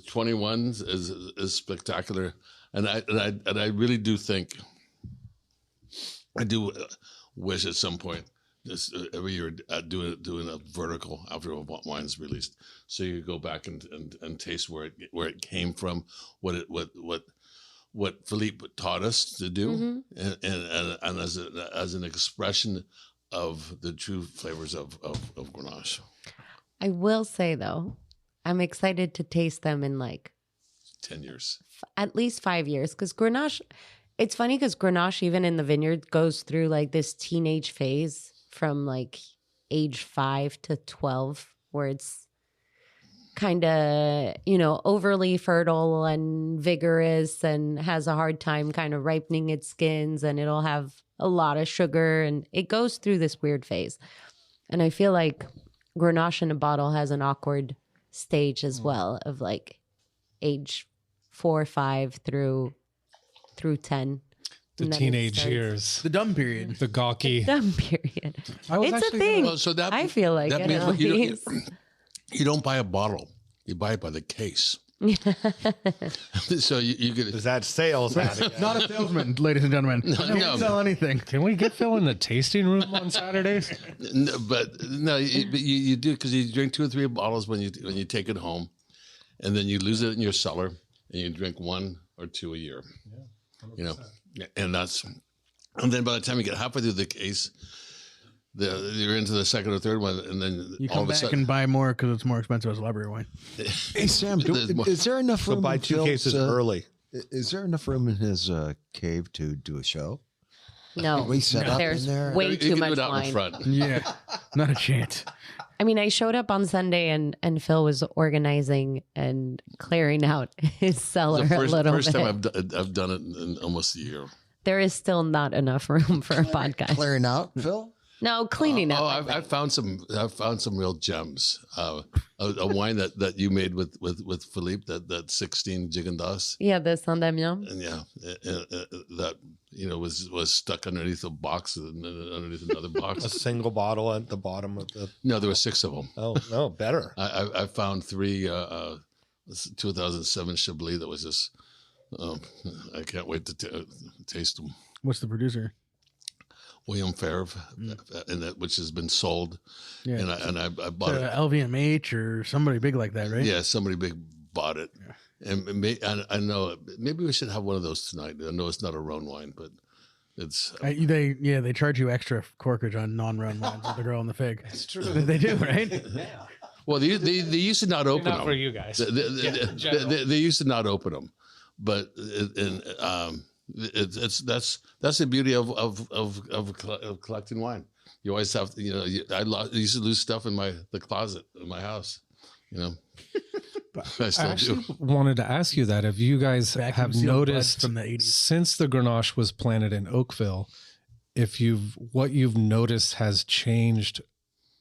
21s is spectacular, and I really do think I do wish at some point every year doing a vertical after a wine's released, so you go back and taste where it came from, what Philippe taught us to do, and as an expression of the true flavors of Grenache. I will say though, I'm excited to taste them in like 10 years, at least 5 years, because Grenache. It's funny because Grenache, even in the vineyard, goes through like this teenage phase from like age 5 to 12, where it's kind of, overly fertile and vigorous and has a hard time kind of ripening its skins, and it'll have a lot of sugar, and it goes through this weird phase. And I feel like Grenache in a bottle has an awkward stage as well, of like age 4 or 5 through 10. The teenage years. The dumb period. The gawky. Dumb period. was It's a thing. Well, so that I feel like that it means at least. you don't buy a bottle; you buy it by the case. So you get Is that sales? Not a salesman, ladies and gentlemen. I no. can't sell anything. Can we get Phil in the tasting room on Saturdays? but you do, because you drink 2 or 3 bottles when you take it home, and then you lose it in your cellar, and you drink 1 or 2 a year. Yeah, and then by the time you get halfway through the case, you're into the second or third one, and then You all come of a back sudden, and buy more because it's more expensive as a library wine. Hey Sam, is there enough So room? buy in 2 Phil's, cases early. Is there enough room in his cave to do a show? No, We set up there's in there. way you too can much do it out in wine. front. Yeah, not a chance. I mean, I showed up on Sunday and Phil was organizing and clearing out his cellar The a little first bit. time I've done it in almost a year. There is still not enough room for a podcast. Clearing out, Phil? No, cleaning up. I I think. found some real gems. A wine that you made with Philippe, that 16 Gigondas, Yeah, the Saint-Damien. and that was stuck underneath a box and underneath another A box. single bottle at the bottom of the. No, there were 6 of them. Oh no, better. I found 3 2007 Chablis that was just. I can't wait to taste them. What's the producer? William Favre, and which has been sold, Yeah. and I bought it. LVMH or somebody big like that, right? Yeah, somebody big bought it, and I know maybe we should have one of those tonight. I know it's not a Rhone wine, but it's They charge you extra corkage on non-Rhone wines with the girl and the fig. That's true. They do, right? well, they used to not open Not them for you guys. They used to not open them, but that's the beauty of collecting wine. You always have to, I used to lose stuff in the closet in my house, I still I actually do. wanted to ask you that if you guys Vacuum have sealed noticed buds from the 80s. since the Grenache was planted in Oakville, what you've noticed has changed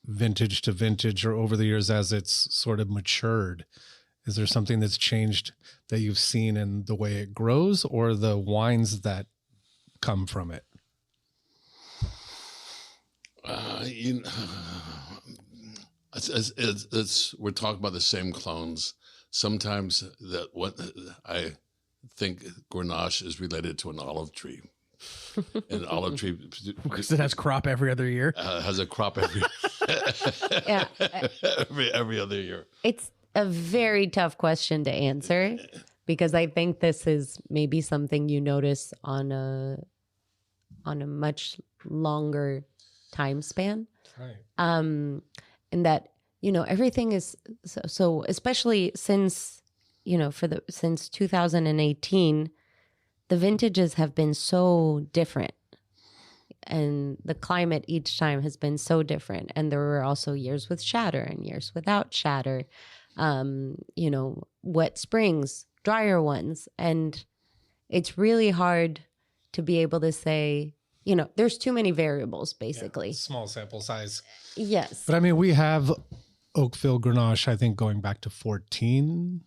vintage to vintage or over the years as it's sort of matured. Is there something that's changed that you've seen in the way it grows or the wines that come from it? We're talking about the same clones. Sometimes that what I think Grenache is related to an olive tree. An olive tree Because it has crop every other year. has a crop every Yeah. every other year. It's a very tough question to answer because I think this is maybe something you notice on a much longer time span. Right. And that, everything is so especially since, since 2018, the vintages have been so different and the climate each time has been so different. And there were also years with shatter and years without shatter, wet springs, drier ones. And it's really hard to be able to say, there's too many variables basically. Yeah, small sample size. Yes. But I mean, we have Oakville Grenache, I think, going back to 14.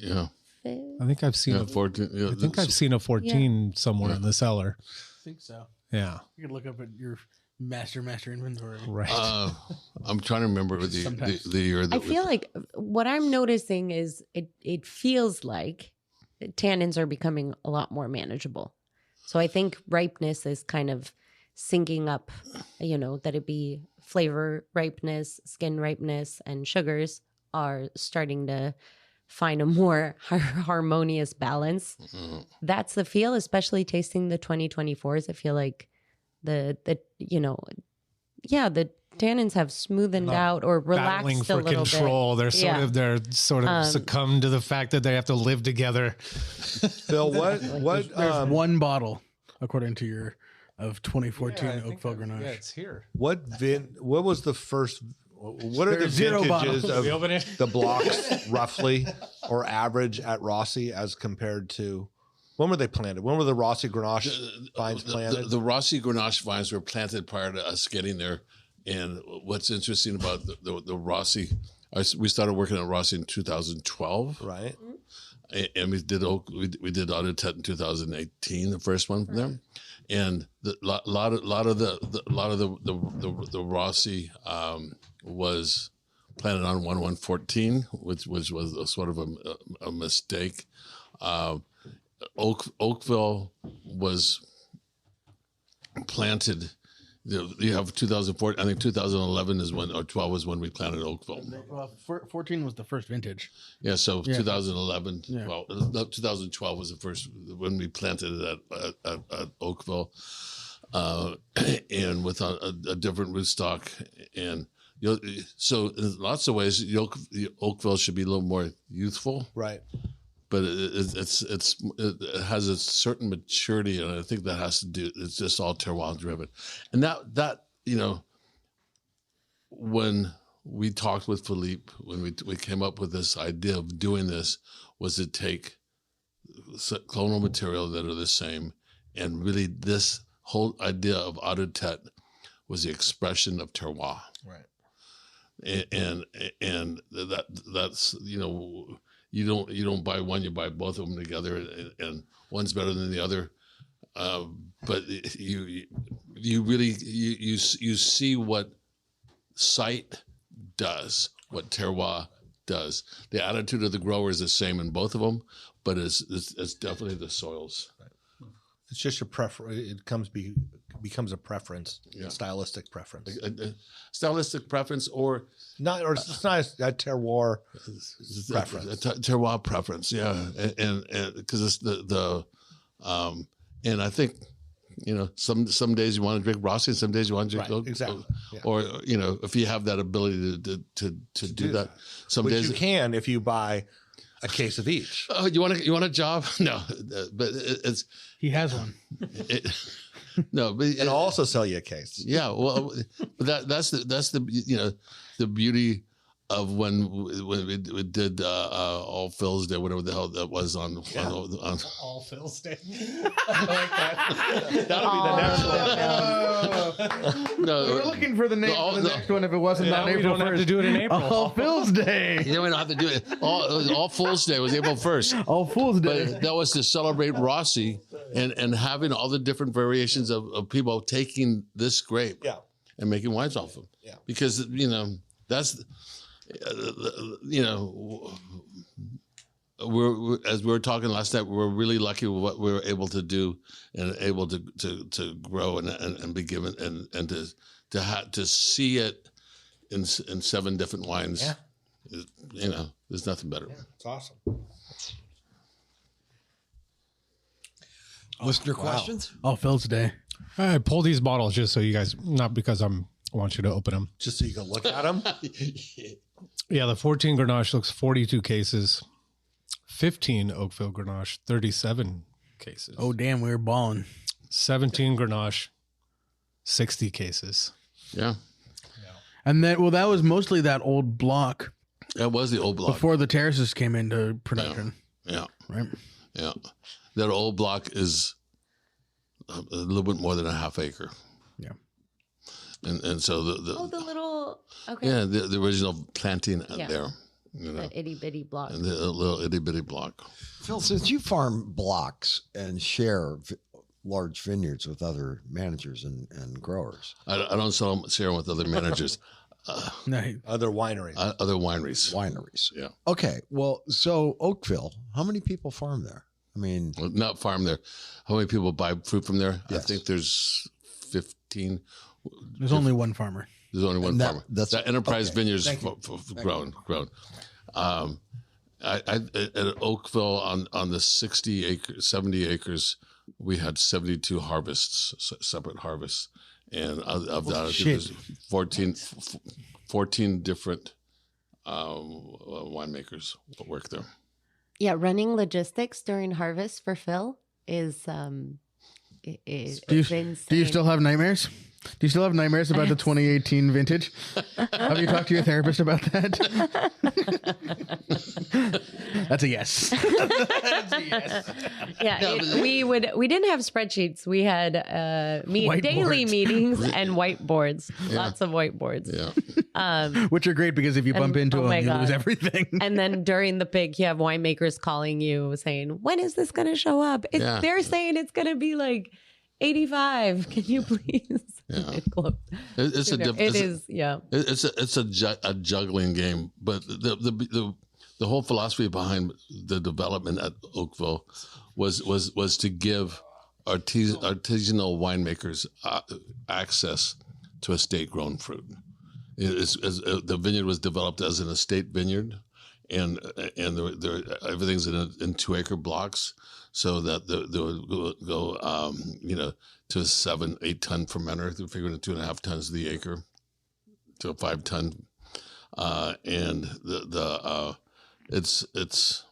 Yeah. I think I've seen 14. Yeah, I think I've seen a 14 somewhere in the cellar. I think so. Yeah. You can look up at your master inventory. Right. I'm trying to remember the year that I feel like what I'm noticing is it feels like tannins are becoming a lot more manageable. So I think ripeness is kind of syncing up, that it be flavor, ripeness, skin ripeness, and sugars are starting to find a more harmonious balance. That's the feel, especially tasting the 2024s. I feel like the tannins have smoothened out or Battling relaxed a for little control. bit. They're sort of succumb to the fact that they have to live together. Phil, what There's one bottle, according to your, of 2014 Oakville Grenache. Yeah, it's here. what was the first? What are the There's zero vintages bottles. of We open it? the blocks roughly or average at Rossi as compared to when were they planted? When were the Rossi Grenache vines planted? The Rossi Grenache vines were planted prior to us getting there. And what's interesting about the Rossi, we started working on Rossi in 2012, Right. and we did Deux Têtes in 2018, the first one from them, and the lot of the Rossi was planted on 1114, which was a sort of a mistake. Oakville was planted. You have 2004. I think 2011 is when, or 12 was when we planted Oakville. Well, 14 was the first vintage. Yeah, so Yeah. 2011. Yeah. Well, 2012 was the first when we planted it at Oakville, and with a different rootstock. And so in lots of ways, the Oakville should be a little more youthful. Right. But it has a certain maturity, and I think that has to do. It's just all terroir driven, and that when we talked with Philippe, when we came up with this idea of doing this, was to take clonal material that are the same, and really this whole idea of Deux Têtes was the expression of terroir, Right. and that's You don't buy one, you buy both of them together, and one's better than the other. But you really see what site does, what terroir does. The attitude of the grower is the same in both of them, but it's definitely the soils. It's just a preference. It becomes a preference, a stylistic preference. A stylistic preference, or It's not a terroir preference. A terroir preference, yeah, and because it's and I think some days you want to drink Rossi, and some days you want to drink Right, exactly. Yeah. or if you have that ability to do that, some Which days you can if you buy a case of each. Oh, you want a job? No, but it's He has one. no, but And I'll also sell you a case. yeah, well, but that's the the beauty of when we did All Phil's Day, whatever the hell that was on All Phil's Day. That'll be the next one. no, We were looking for the name for the next one if it wasn't on we April don't 1st. have to do it in April. All Phil's Day. you don't have to do it. All Fool's Day was April 1st. All Fool's Day. But that was to celebrate Rossi and having all the different variations of people taking this grape Yeah. and making wines off of. Yeah. Because that's we're as we were talking last night, we're really lucky with what we were able to do and able to grow and be given and to see it in 7 different wines. Yeah. There's nothing better. It's awesome. Listener questions? All Phil's Day. I pull these bottles just so you guys, not because I want you to open them. Just so you can look at them. Yeah, the 14 Grenache looks 42 cases. 15 Oakville Grenache, 37 cases. Oh, damn, we were balling. 17 Grenache, 60 cases. Yeah. And that was mostly that old block That was the old block. before the terraces came into production. Yeah. Right? Yeah. That old block is a little bit more than a half acre. Yeah. And so the the little, okay. yeah, the original planting Yeah. there, That itty bitty block. and the little itty bitty block. Phil, since you farm blocks and share large vineyards with other managers and growers, I don't share them with other managers, No, Other wineries. other wineries. wineries. Yeah. Okay. Well, so Oakville, how many people farm there? I mean, Well, not farm there. How many people buy fruit from there? Yes. I think there's 18. There's only one farmer. There's only one farmer. That Enterprise Vineyards Thank you. grown. At Oakville on the 70 acres, we had 72 harvests, separate harvests, and of that, I think there's 14 different winemakers that work there. Yeah, running logistics during harvest for Phil is Do you still have nightmares? Do you still have nightmares about the 2018 vintage? Have you talked to your therapist about that? That's a yes. That's a yes. Yeah, we didn't have spreadsheets. We had daily meetings and whiteboards. Lots of whiteboards. Yeah. Which are great because if you bump into them, you lose everything. And then during the pig, you have winemakers calling you saying, "When is this going to show up?" They're saying it's going to be like 85. Can you please? Yeah. It's a juggling game, but the whole philosophy behind the development at Oakville was to give artisanal winemakers access to estate grown fruit. The vineyard was developed as an estate vineyard, and everything's in 2-acre blocks, so that they would go to a 7-8 ton fermenter. They're figuring 2.5 tons of the acre to a 5 ton, and it's it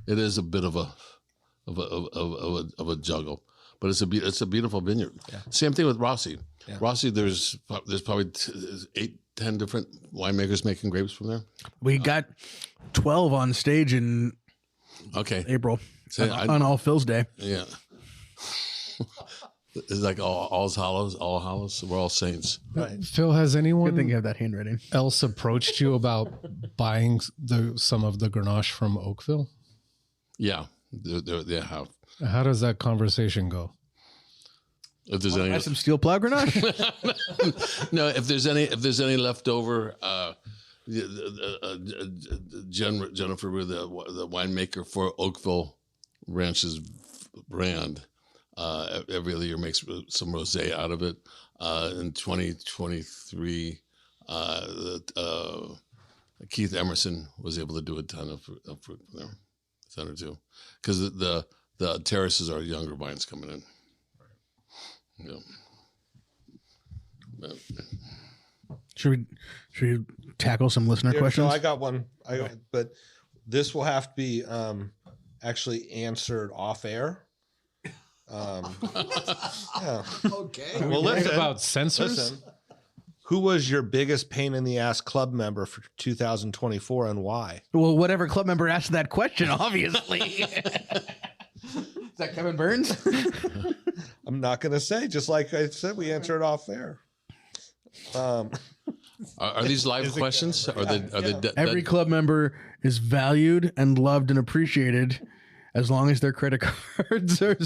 is a bit of a juggle, but it's a beautiful vineyard. Yeah. Same thing with Rossi. Yeah. Rossi, there's probably 8-10 different winemakers making grapes from there. We got 12 on stage in April on All Phil's Day. Yeah. It's like all hallows. We're all saints. Right. Phil, has anyone Good thing you have that handwriting else approached you about buying some of the Grenache from Oakville? Yeah, they have. How does that conversation go? If there's any, some steel plow Grenache. No, if there's any leftover, Jennifer, the winemaker for Oakville Ranch's brand, every other year makes some rosé out of it. In 2023, Keith Emerson was able to do a ton of fruit from there, a ton or two, because the terraces are younger vines coming in. Yeah. Should we tackle some listener questions? So I got one, but this will have to be actually answered off air. Yeah. Okay. Well, listen about sensors. Listen, who was your biggest pain in the ass club member for 2024 and why? Well, whatever club member asked that question, obviously. Is that Kevin Burns? I'm not going to say. Just like I said, we answer it off air. Are these live questions? Are they Every club member is valued and loved and appreciated as long as their credit cards are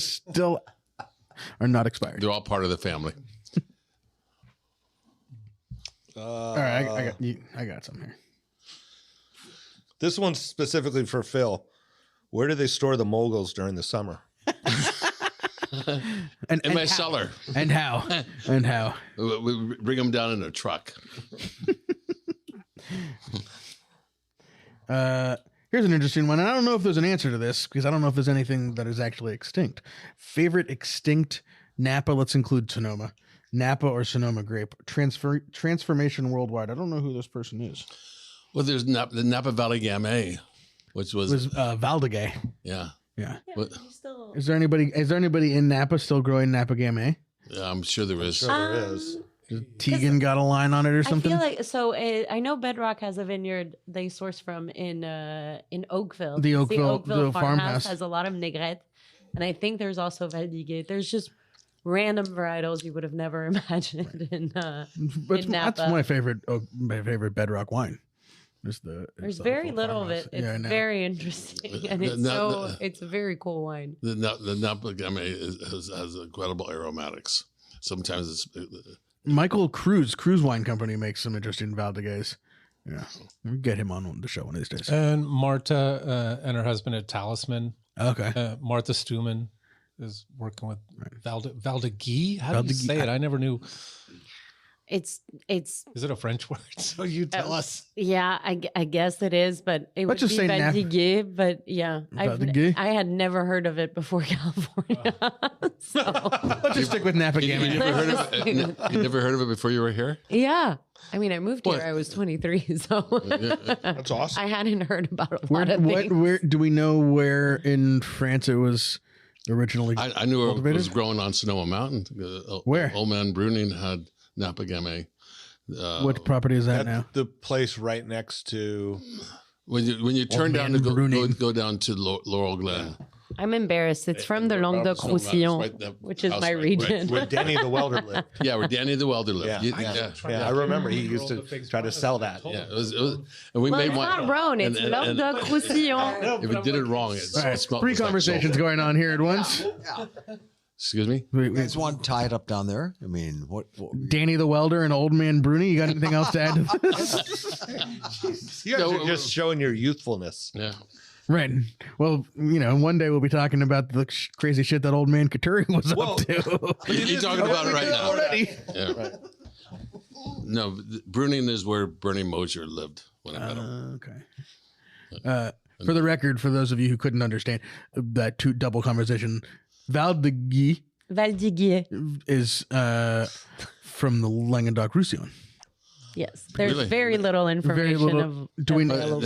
not expired. They're all part of the family. All right, I got some here. This one's specifically for Phil. Where do they store the moguls during the summer? In my cellar. And how? And how? We bring them down in a truck. Here's an interesting one. And I don't know if there's an answer to this because I don't know if there's anything that is actually extinct. Favorite extinct Napa? Let's include Sonoma. Napa or Sonoma grape. Transformation worldwide. I don't know who this person is. Well, there's the Napa Valley Gamay, which was Valdegay. Yeah. Yeah. What? Is there anybody in Napa still growing Napa Gamay? Yeah, I'm sure there is. There is. Tegan got a line on it or something? I feel like I know Bedrock has a vineyard they source from in Oakville. The Oakville farmhouse has a lot of Negrette, and I think there's also Valdiguet. There's just random varietals you would have never imagined in Napa. That's my favorite Bedrock wine. There's very little of it. It's very interesting, and it's a very cool wine. The Napa Gamay has incredible aromatics. Sometimes it's Michael Cruz Wine Company makes some interesting Valdiguets. Yeah, we'll get him on the show one of these days. And Marta and her husband at Talisman. Okay, Martha Stuman. is working with Valdeguy. How do you say it? I never knew. It's Is it a French word? So you tell us. Yeah, I guess it is, but it Let's would just be say Valdeguy. But yeah, Valdeguy? I had never heard of it before California. So Let's just stick with Napa You Gamay. never heard of it before you were here? yeah, I mean, I moved here. I was 23, so That's awesome. I hadn't heard about a lot of things. Where do we know where in France it was originally? I knew it cultivated? was growing on Sonoma Mountain. Where? Old Man Bruning had Napa Gamay. What property is that That's now? the place right next to. When you turn down Man to Bruning. go down to Laurel Glen. I'm embarrassed. It's from the Languedoc-Roussillon, which is my region. Where Danny the welder lived. Yeah, where Danny the Welder lived. Yeah. Yeah, I remember he used to try to sell that. Yeah, it was, and we Well, made it's one. not Rhone. It's and- Languedoc-Roussillon. If it did it wrong, it All right, smelled three just like conversations sulfur. going on here at once. Excuse me. You guys want to tie it up down there? I mean, what Danny the Welder and Old Man Bruni. You got anything else to add to this? You guys are just showing your youthfulness. Yeah. Right. Well, one day we'll be talking about the crazy shit that Old Man Coturri was up to. You're talking about it right now. Already. Yeah. Right. No, Bruning is where Bernie Mosier lived when I met him. Okay. For the record, for those of you who couldn't understand that double conversation, Valdeguy Valdeguy. is from the Languedoc-Roussillon. Yes, there's Really? very little information little- of. do we- available.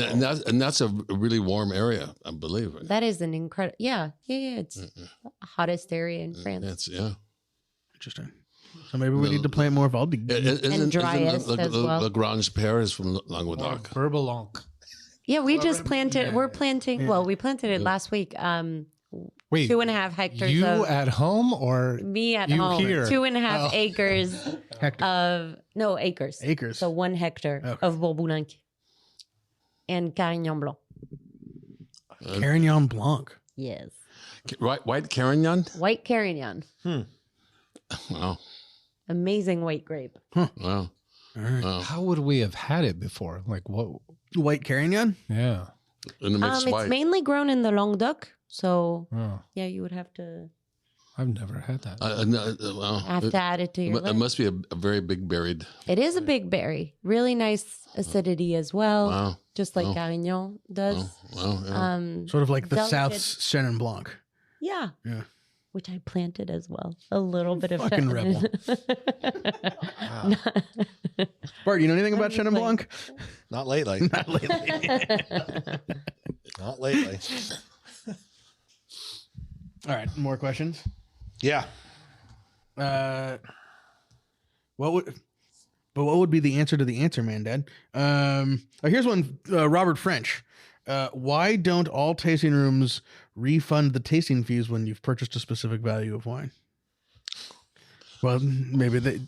And that's a really warm area, I believe. Right? That is an incredible. Yeah. It's the hottest area in France. That's yeah. Interesting. So maybe we need to plant more Valdeguy. Isn't driest as well. Lagrange pear is from Languedoc. Verbelanc. Yeah, we just planted. We're planting. Well, we planted it last week. Wait, 2.5 hectares. you of, at home or me at you home. here? 2.5 acres Hector. of acres. Acres. So 1 hectare Okay. of Bourboulenc and Carignan Blanc. Carignan Blanc. Yes, White Carignan? white Carignan. Wow. Amazing white grape. Wow. how would we have had it before? Like what? White Carignan? Yeah. In the mixed It's white. mainly grown in the Languedoc. So Oh, yeah, you would have to I've never had that. Well, have to add it to your it list. must be a very big buried. It is a big berry. Really nice acidity as well. Wow. Just like Wow. Carignan does. Wow. Yeah. Sort of like the Delicate. South's Chenin Blanc. Yeah. Yeah. Which I planted as well. A little bit of Fucking rebel. Bart, you know anything about Chenin Blanc? Not lately. Not lately. Not lately. All right, more questions. Yeah. What would be the answer to the answer man, Dad? Here's one. Robert French. Why don't all tasting rooms refund the tasting fees when you've purchased a specific value of wine? Well, maybe they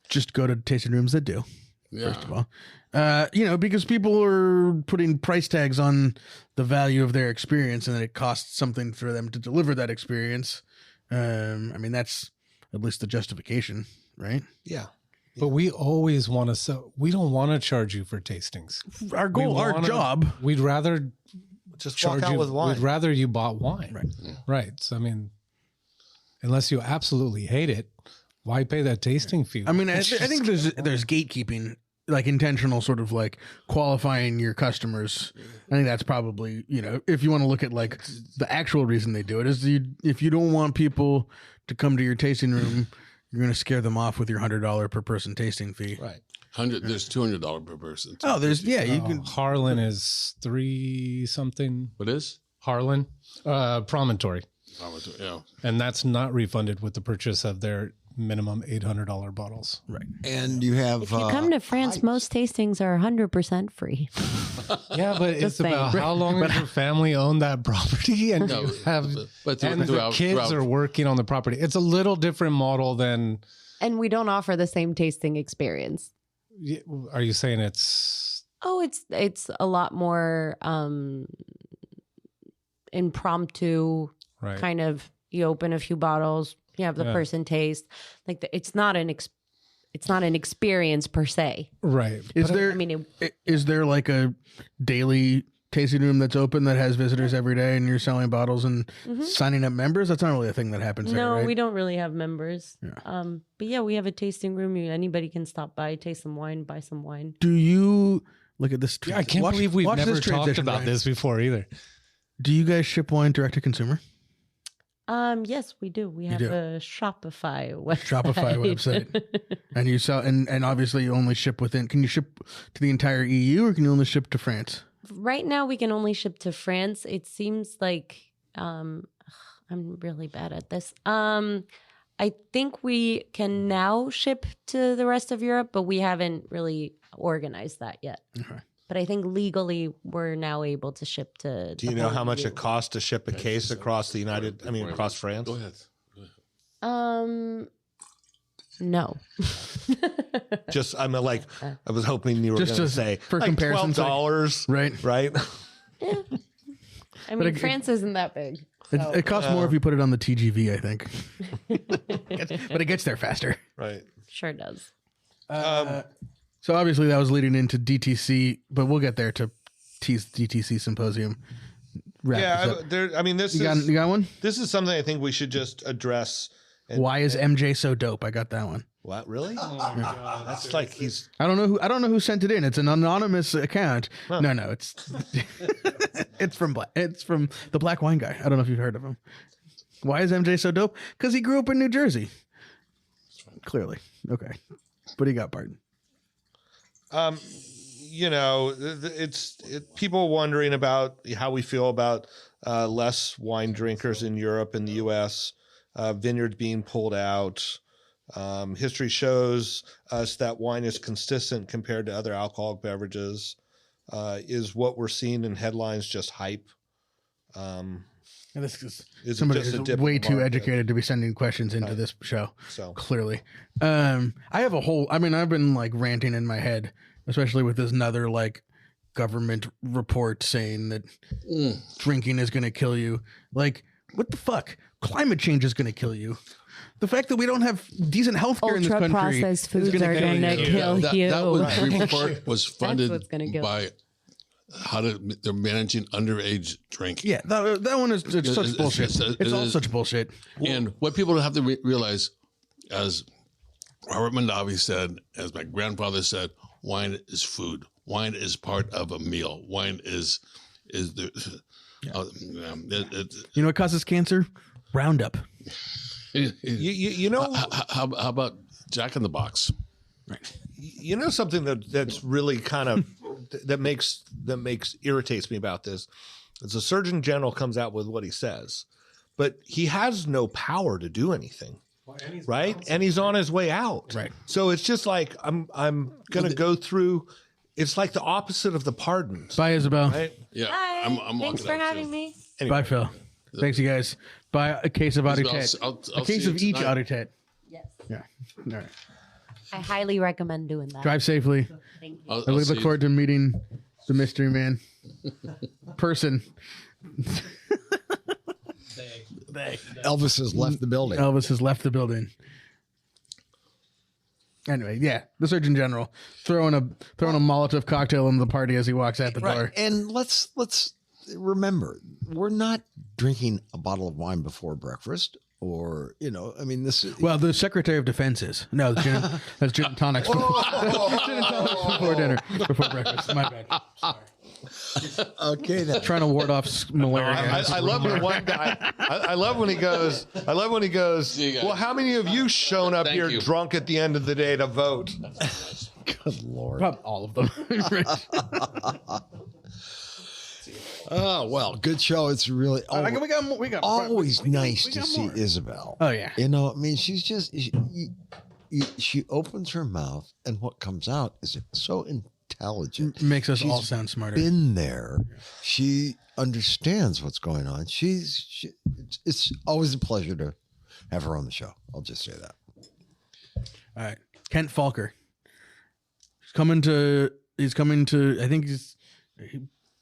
just go to tasting rooms that do. Yeah. First of all, because people are putting price tags on the value of their experience, and then it costs something for them to deliver that experience. That's at least the justification, right? Yeah. But we always want to sell. We don't want to charge you for tastings. Our goal, We our wanna- job. We'd rather Just charge walk out you with wine. We'd rather you bought wine. Right. Right. So, I mean, unless you absolutely hate it, why pay that tasting fee? I mean, I think there's gatekeeping, like intentional sort of like qualifying your customers. I think that's probably, if you want to look at like the actual reason they do it is if you don't want people to come to your tasting room, you're going to scare them off with your $100 per person tasting fee. Right. There's $200 per person. Oh, you can. Harlan is 3 something. What is? Harlan, Promontory, Yeah. and that's not refunded with the purchase of their minimum $800 bottles. Right. and you have If you come to France, most tastings are 100% free. Yeah, but it's Just saying. about how long has your family owned that property, and No, you have, but and the kids are working on the property. It's a little different model than. And we don't offer the same tasting experience. Are you saying it's? Oh, it's a lot more impromptu, Right. kind of. You open a few bottles, you have the Yeah. person taste. Like it's not an experience per se. Right. Is But there I mean, is there like a daily tasting room that's open that has visitors every day, and you're selling bottles and signing up members? That's not really a thing that happens there, No, right? we don't really have members. Yeah. But yeah, we have a tasting room. Anybody can stop by, taste some wine, buy some wine. Do you look at this? I can't believe we've never talked transition, about Ryan. this before either. Do you guys ship wine direct to consumer? Yes, we do. We have do? a Shopify website. Shopify website. And you sell, and obviously you only ship within. Can you ship to the entire EU, or can you only ship to France? Right now, we can only ship to France. It seems like I'm really bad at this. I think we can now ship to the rest of Europe, but we haven't really organized that yet. Okay. But I think legally we're now able to ship to. Do you know how much it costs to ship a case across the across France? Go ahead. No. Just I was hoping you were going to say for comparison, $12, right? Yeah. I mean, France isn't that big. It costs more if you put it on the TGV, I think. But it gets there faster. Right. Sure does. So obviously that was leading into DTC, but we'll get there to tease DTC symposium. This you got one? This is something I think we should just address. Why is MJ so dope? I got that one. What, really? Oh my God. That's like he's I don't know who sent it in. It's an anonymous account. Huh. No, it's it's from the Black Wine Guy. I don't know if you've heard of him. Why is MJ so dope? Because he grew up in New Jersey. Clearly. Okay. But he got pardoned. It's people wondering about how we feel about less wine drinkers in Europe and the U.S., vineyards being pulled out. History shows us that wine is consistent compared to other alcoholic beverages. Is what we're seeing in headlines just hype? And this is Is it somebody just a who's dip in way the too market? educated to be sending questions into this show. So Clearly. I have I've been like ranting in my head, especially with this another like government report saying that drinking is going to kill you. Like, what the fuck? Climate change is going to kill you. The fact that we don't have decent health care in this country Ultra-processed foods are going to kill you. That report was funded what's gonna kill by they're managing underage drinking. Yeah, that one is such bullshit. It's all such bullshit. And what people have to realize, as Robert Mondavi said, as my grandfather said, wine is food. Wine is part of a meal. Wine is the. You know what causes cancer? Roundup. you know how about Jack in the Box? Right. You know something that's really kind of that irritates me about this is the Surgeon General comes out with what he says, but he has no power to do anything. Right? And he's on his way out. Right. So it's just like I'm going to go through. It's like the opposite of the pardons. Bye, Isabel. Right? Yeah. Hi. I'm Thanks for having me. Bye, Phil. Thanks, you guys. Buy a case of Auditet. I'll A case see of you each tonight. Auditet. Yes. Yeah. All right. I highly recommend doing that. Drive safely. Thank you. I look forward to meeting the mystery man person. Elvis has left the building. Elvis has left the building. Anyway, yeah, the Surgeon General throwing a Molotov cocktail in the party as he walks out the door. And let's remember, we're not drinking a bottle of wine before breakfast, or this is Well, the Secretary of Defense is. No, that's gin and tonics. Gin and tonics before dinner, before breakfast. My bad. Sorry. okay. Then. Trying to ward off malaria. I love when one guy. I love when he goes. See you guys. Well, how many of you shown up here you. drunk at the end of the day to vote? Good Lord. Probably all of them. Oh, well, good show. It's really we got always nice we to got see more. Isabel. Oh, yeah. She's just she opens her mouth, and what comes out is so intelligent. Makes us She's all sound smarter. Been there. She understands what's going on. It's always a pleasure to have her on the show. I'll just say that. All right, Kent Falker. He's coming to. I think he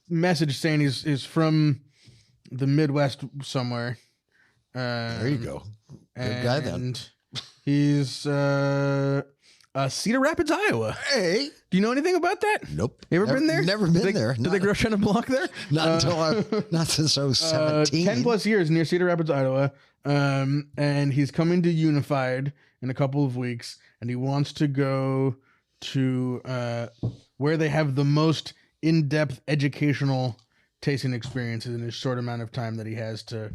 message saying he's from the Midwest somewhere. There you go. Good guy then. He's Cedar Rapids, Iowa. Hey, Do you know anything about that? nope. You ever been there? Never been there. Did they grow Chenin Blanc there? Not since I was 17. 10 plus years near Cedar Rapids, Iowa. And he's coming to Unified in a couple of weeks, and he wants to go to where they have the most in-depth educational tasting experiences in his short amount of time that he has to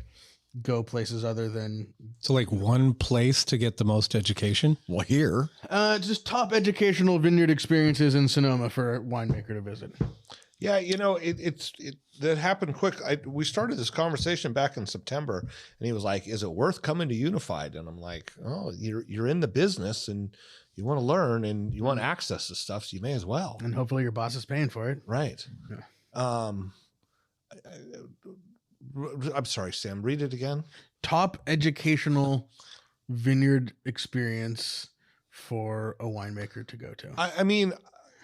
go places other than So like one place to get the most education. Well, here. just top educational vineyard experiences in Sonoma for a winemaker to visit. Yeah, you know, it that happened quick. We started this conversation back in September, and he was like, "Is it worth coming to Unified?" And I'm like, "Oh, you're in the business, and you want to learn, and you want access to stuff, so you may as well." And hopefully your boss is paying for it. Right. Yeah. I'm sorry, Sam. Read it again. Top educational vineyard experience for a winemaker to go to. I mean,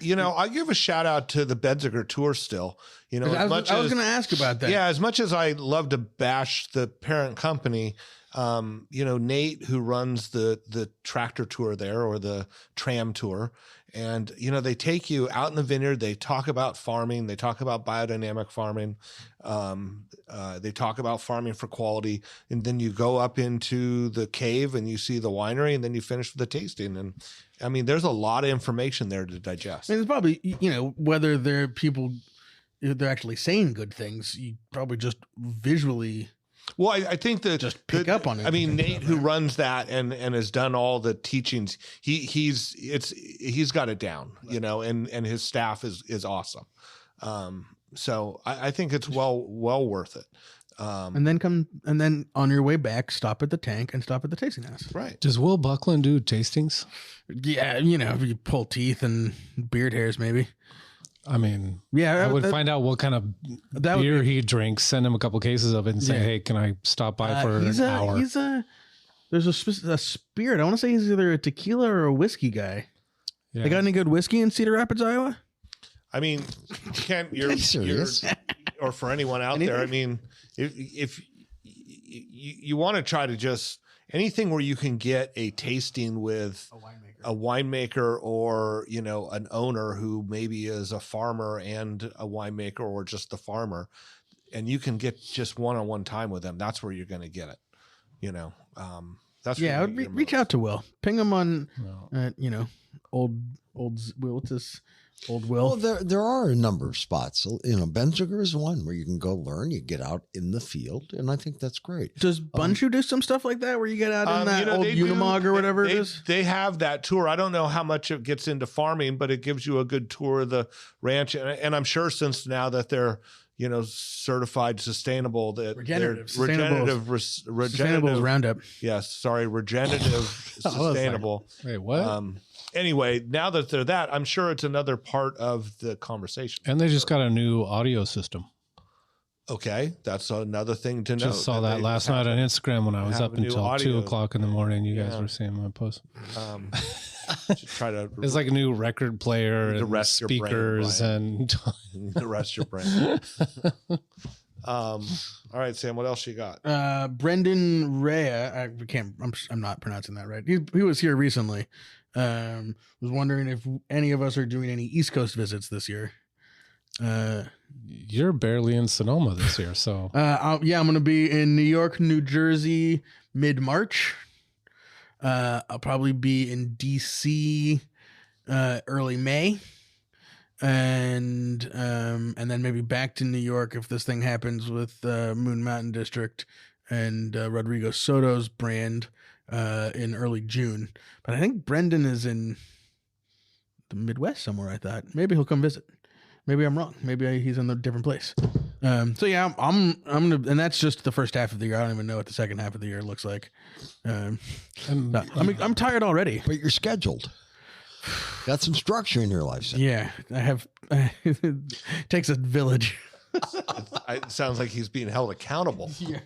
you know, I give a shout out to the Benziger tour still. You know, I was going to ask about that. Yeah, as much as I love to bash the parent company, you know, Nate, who runs the tractor tour there or the tram tour, and, you know, they take you out in the vineyard. They talk about farming. They talk about biodynamic farming. They talk about farming for quality. And then you go up into the cave and you see the winery, and then you finish with the tasting. And I mean, there's a lot of information there to digest. And it's probably, you know, whether they're actually saying good things, you probably just visually. Well, I think that just pick up on it. I mean, Nate, who runs that and has done all the teachings, he's got it down, you know, and his staff is awesome. So I think it's well worth it. And then on your way back, stop at the tank and stop at the tasting house. Right. Does Will Buckland do tastings? Yeah, you know, you pull teeth and beard hairs, maybe. I mean, yeah, I would find out what kind of beer he drinks, send him a couple cases of it, and say, "Hey, can I stop by for an hour?" There's a spirit. I want to say he's either a tequila or a whiskey guy. Yeah. They got any good whiskey in Cedar Rapids, Iowa? I mean, you're serious? Or for anyone out there, I mean, if you want to try to just anything where you can get a tasting with a winemaker or, you know, an owner who maybe is a farmer and a winemaker or just the farmer, and you can get just one-on-one time with them, that's where you're going to get it. You know, that's I would reach out to Will, ping him on, you know, old what's this? Old Will. Well, there are a number of spots. You know, Benziger is one where you can go learn. You get out in the field, and I think that's great. Does Bunshu do some stuff like that where you get out in that old Unimog or whatever it is? They have that tour. I don't know how much it gets into farming, but it gives you a good tour of the ranch. And I'm sure since now that they're, you know, certified sustainable, that regenerative Roundup. Yes, sorry, regenerative sustainable. Wait, what? Anyway, now that they're that, I'm sure it's another part of the conversation. And they just got a new audio system. Okay, that's another thing to know. Just saw that last night on Instagram when I was up until 2:00 in the morning. You guys were seeing my post. Try to. It's like a new record player and speakers and the rest of your brain. All right, Sam. What else you got? Brendan Rea. I'm not pronouncing that right. He was here recently. Was wondering if any of us are doing any East Coast visits this year. You're barely in Sonoma this year, so I'm going to be in New York, New Jersey, mid-March. I'll probably be in DC early May, and then maybe back to New York if this thing happens with Moon Mountain District and Rodrigo Soto's brand in early June. But I think Brendan is in the Midwest somewhere. I thought maybe he'll come visit. Maybe I'm wrong. Maybe he's in a different place. So yeah, I'm gonna, and that's just the first half of the year. I don't even know what the second half of the year looks like. I'm tired already. But you're scheduled. Got some structure in your life. Sam. Yeah, I have. It takes a village. It sounds like he's being held accountable. Yeah.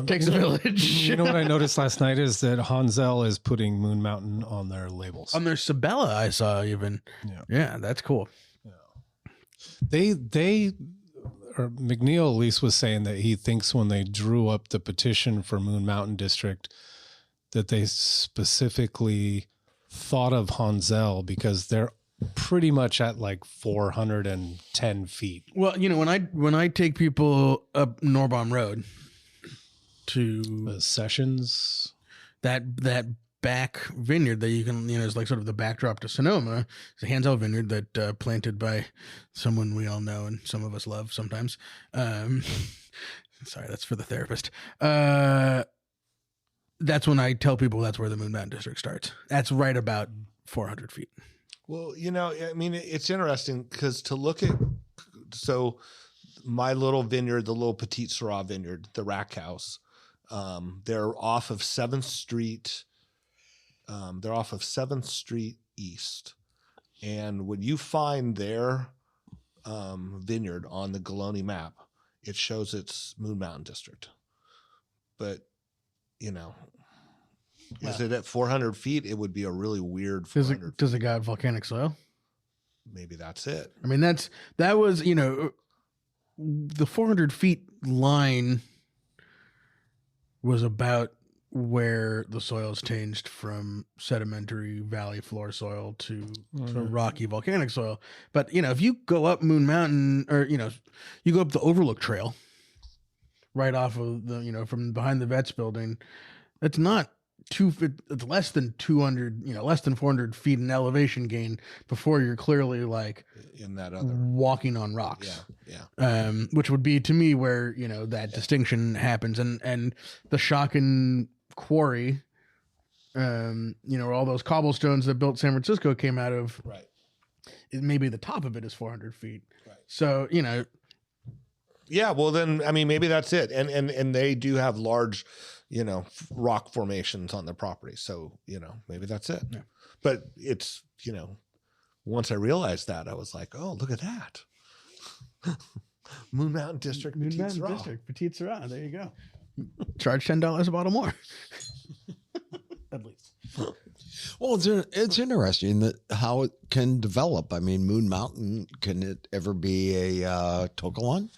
Takes a village. You know what I noticed last night is that Hansel is putting Moon Mountain on their labels. On their Sabella, I saw even. Yeah, that's cool. They or McNeil at least was saying that he thinks when they drew up the petition for Moon Mountain District that they specifically thought of Hansel because they're pretty much at like 410 feet. Well, when I take people up Norbaum Road to The Sessions, that back vineyard that you can, is like sort of the backdrop to Sonoma. It's a Hansel vineyard that planted by someone we all know and some of us love sometimes. Sorry, that's for the therapist. That's when I tell people that's where the Moon Mountain District starts. That's right about 400 feet. Well, it's interesting because to look at, so my little vineyard, the little Petite Syrah vineyard, the Rack House, they're off of 7th Street. They're off of 7th Street East. And when you find their vineyard on the Galoni map, it shows it's Moon Mountain District. But, is it at 400 feet? It would be a really weird 400 Does it got volcanic soil? Maybe that's it. I mean, that was, the 400 feet line was about where the soils changed from sedimentary valley floor soil to rocky volcanic soil. But, if you go up Moon Mountain or, you go up the Overlook Trail right off of the, from behind the Vets building, it's not it's less than 200, less than 400 feet in elevation gain before you're clearly like in that other walking on rocks. Yeah. Which would be to me where, that distinction happens. And the Shockin quarry, all those cobblestones that built San Francisco came out of, right. Maybe the top of it is 400 feet. Right. So, yeah, well then, maybe that's it. And they do have large, rock formations on their property. So, maybe that's it. Yeah. But it's, once I realized that, I was like, oh, look at that. Moon Mountain District, Moon Mountain District, Petite Syrah. There you go. Charge $10 a bottle more. At least. Well, it's interesting that how it can develop. I mean, Moon Mountain, can it ever be a Tokalon?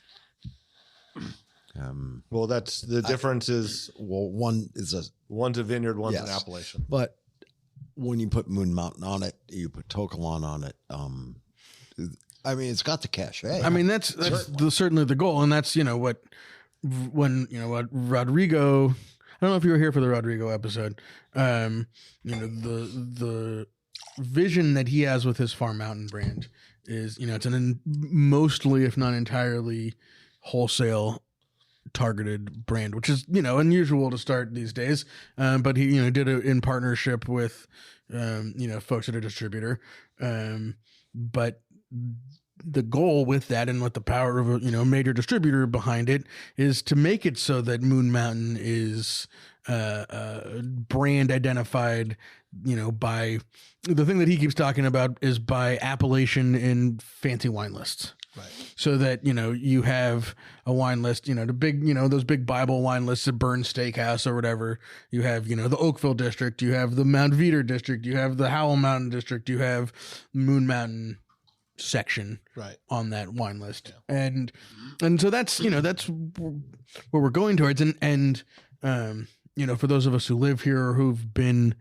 Well, that's the difference is one's a vineyard, one's an appellation. But when you put Moon Mountain on it, you put Tokalon on it. It's got the cachet. I mean, that's certainly the goal, and that's what Rodrigo. I don't know if you were here for the Rodrigo episode. The vision that he has with his Farm Mountain brand is, it's an mostly, if not entirely, wholesale targeted brand, which is unusual to start these days. But he did it in partnership with folks at a distributor. But the goal with that, and with the power of a major distributor behind it, is to make it so that Moon Mountain is brand identified, by the thing that he keeps talking about is by appellation in fancy wine lists. Right. So that, you have a wine list, the big, those big Bible wine lists at Burn Steakhouse or whatever. You have, the Oakville district, you have the Mount Veeder district, you have the Howell Mountain district, you have Moon Mountain section on that wine list. Yeah. And so that's, that's where we're going towards. And for those of us who live here or who've been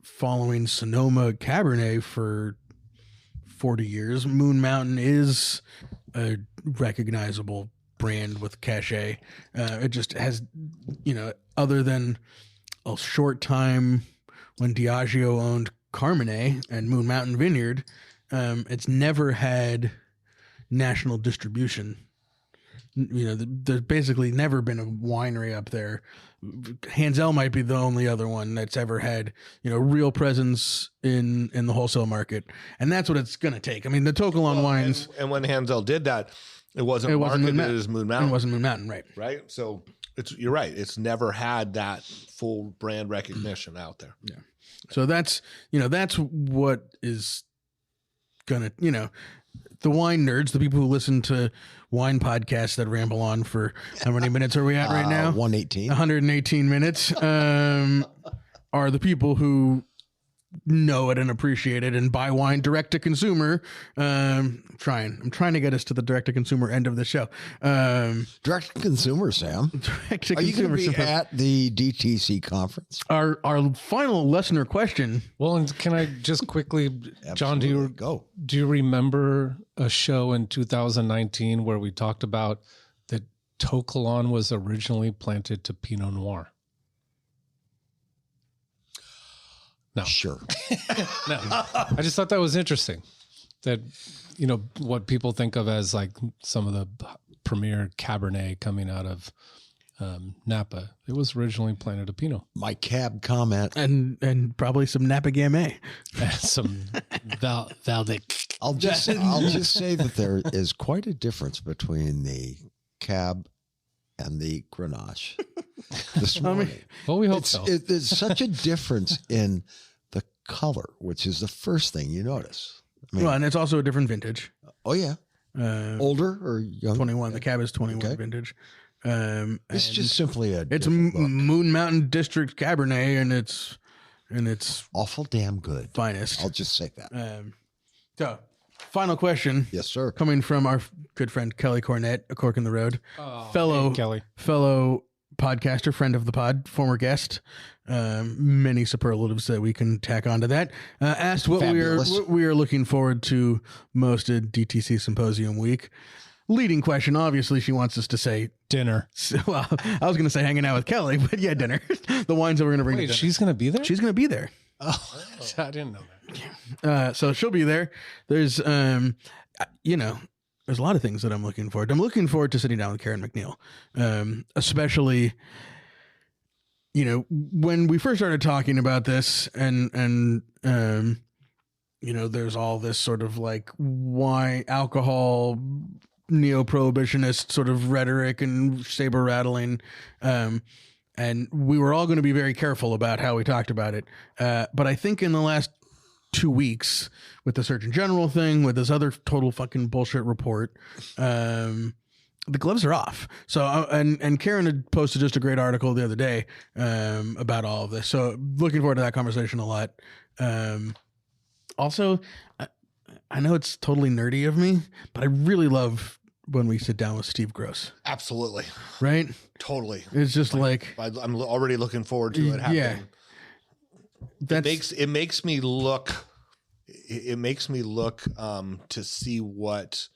following Sonoma Cabernet for 40 years, Moon Mountain is a recognizable brand with cachet. It just has, other than a short time when Diageo owned Carmenet and Moon Mountain Vineyard, it's never had national distribution. There's basically never been a winery up there. Hansel might be the only other one that's ever had, real presence in the wholesale market. And that's what it's going to take. I mean, the Tokalon wines. And when Hansel did that, it wasn't marketed as Moon Mountain. It wasn't Moon Mountain, right. Right. So you're right. It's never had that full brand recognition out there. Yeah. So that's what is going to, the wine nerds, the people who listen to wine podcasts that ramble on for how many minutes are we at right now? 118 minutes, are the people who know it and appreciate it and buy wine direct to consumer. I'm trying to get us to the direct to consumer end of the show. Direct to consumer, Sam. Direct to Are you going to be consumer. at the DTC conference? Our final listener question. Well, and can I just quickly, John, do you remember a show in 2019 where we talked about that Tocolon was originally planted to Pinot Noir? No. Sure. No. I just thought that was interesting. That, you know, what people think of as like some of the premier Cabernet coming out of Napa, it was originally planted to Pinot. My cab comment. And probably some Napa Gamay. Some Valdic. I'll just say that there is quite a difference between the cab and the Grenache this morning. Well, we hope so. There's such a difference in the color, which is the first thing you notice. I mean, Well, and it's also a different vintage. oh yeah, older or younger? 21. The cab is 21 Okay. vintage. It's just simply a It's different look. Moon Mountain District Cabernet, and it's Awful damn good. finest. I'll just say that. So, final question. Yes, sir. Coming from our good friend Kelly Cornett, A Cork in the Road, fellow Kelly. podcaster, friend of the pod, former guest. Many superlatives that we can tack onto that. Asked Fabulous. what we are looking forward to most at DTC Symposium Week. Leading question, obviously, she wants us to say Dinner. Well, I was going to say hanging out with Kelly, but yeah, dinner. The wines that we're going to bring. Wait, to dinner. she's going to be there? She's going to be there. Oh, I didn't know that. So she'll be there. There's, there's a lot of things that I'm looking forward to. I'm looking forward to sitting down with Karen McNeil, especially, when we first started talking about this and there's all this sort of like wine, alcohol, neo-prohibitionist sort of rhetoric and saber rattling. And we were all going to be very careful about how we talked about it. But I think in the last 2 weeks with the Surgeon General thing, with this other total fucking bullshit report, the gloves are off. So, and Karen had posted just a great article the other day about all of this. So looking forward to that conversation a lot. Also, I know it's totally nerdy of me, but I really love when we sit down with Steve Gross. Absolutely. Right? Totally. It's just like I'm already looking forward to it happening. Yeah. It makes me look to see what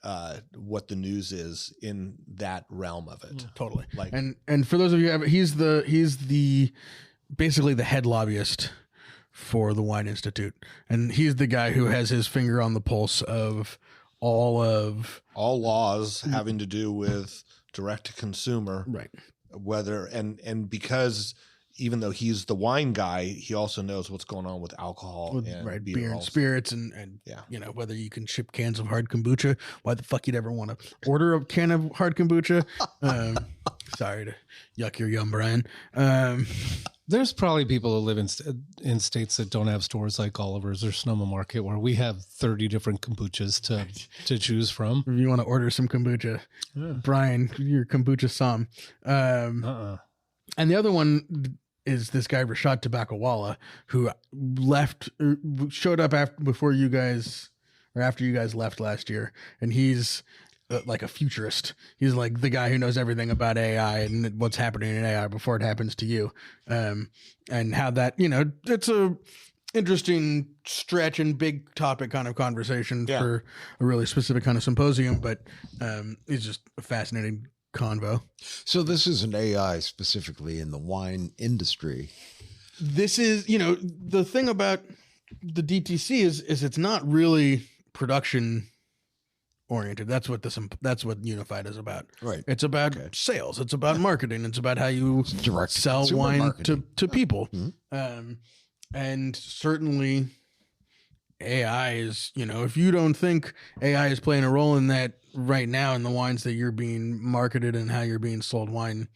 the news is in that realm of it. Totally. Like, and for those of you, he's the basically the head lobbyist for the Wine Institute, and he's the guy who has his finger on the pulse of all laws having to do with direct to consumer, right? Whether and because even though he's the wine guy, he also knows what's going on with alcohol and right, beer beer and also. spirits, and Yeah. whether you can ship cans of hard kombucha. Why the fuck you'd ever want to order a can of hard kombucha? Sorry to yuck your yum, Brian. There's probably people who live in states that don't have stores like Oliver's or Sonoma Market where we have 30 different kombuchas to choose from. If you want to order some kombucha, Brian, your kombucha som. And the other one is this guy Rashad Tabakawala, who showed up after you guys left last year, and he's like a futurist. He's like the guy who knows everything about AI and what's happening in AI before it happens to you, and how that it's a interesting stretch and big topic kind of conversation for a really specific kind of symposium, but it's just a fascinating convo. So this is an AI specifically in the wine industry. This is, the thing about the DTC is it's not really production oriented. That's what Unified is about. Right. It's about sales. It's about marketing. It's about how you direct sell consumer wine marketing. to people. Mm-hmm. And certainly AI is, if you don't think AI is playing a role in that right now in the wines that you're being marketed and how you're being sold wine,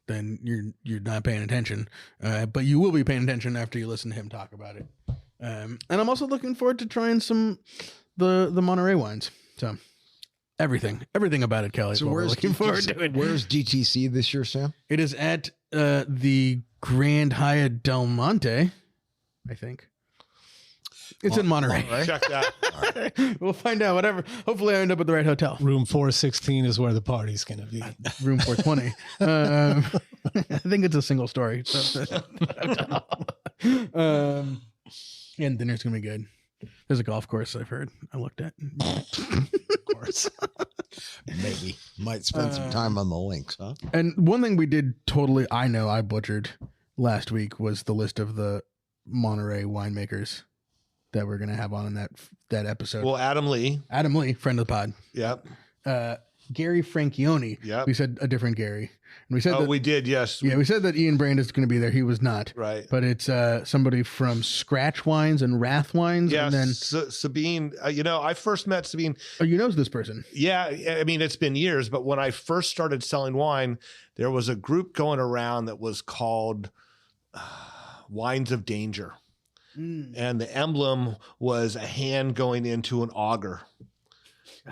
then you're not paying attention. But you will be paying attention after you listen to him talk about it. And I'm also looking forward to trying some the Monterey wines. So everything about it, Kelly. So we're looking forward to it. Where's DTC this year, Sam? It is at the Grand Hyatt Del Monte, I think. It's in Monterey. Check that. We'll find out. Whatever. Hopefully, I end up at the right hotel. Room 416 is where the party's going to be. Room 420. I think it's a single story. And dinner's gonna be good. There's a golf course I've heard. I looked at. Of course. Maybe might spend some time on the links, huh? And one thing we did totally, I butchered last week was the list of the Monterey winemakers that we're gonna have on in that episode. Well, Adam Lee, friend of the pod. yep. Gary Franchione. Yep. We said a different Gary. And we said We did, yes. Yeah, we said that Ian Brand is going to be there. He was not. Right. But it's somebody from Scratch Wines and Wrath Wines. Yes, And then, Sabine, I first met Sabine. oh, you know this person. Yeah, I mean, it's been years, but when I first started selling wine, there was a group going around that was called Wines of Danger. And the emblem was a hand going into an auger.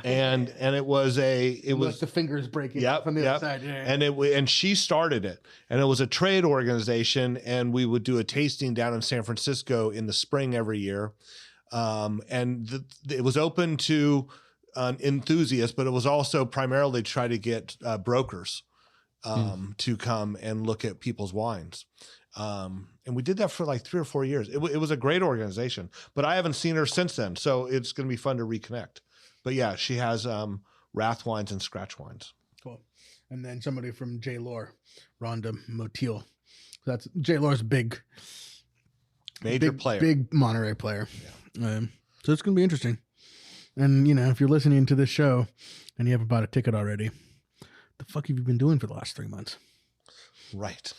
And it was Like the fingers breaking from the other side. Yeah. And she started it, and it was a trade organization, and we would do a tasting down in San Francisco in the spring every year. It was open to enthusiasts, but it was also primarily try to get brokers to come and look at people's wines. And we did that for like 3 or 4 years. It was a great organization, but I haven't seen her since then. So it's going to be fun to reconnect. But yeah, she has Wrath Wines and Scratch Wines. Cool. And then somebody from J. Lore, Rhonda Motil. That's J. Lore's Major player. Big Monterey player. Yeah. So it's going to be interesting. And, if you're listening to this show and you haven't bought a ticket already, the fuck have you been doing for the last 3 months? Right.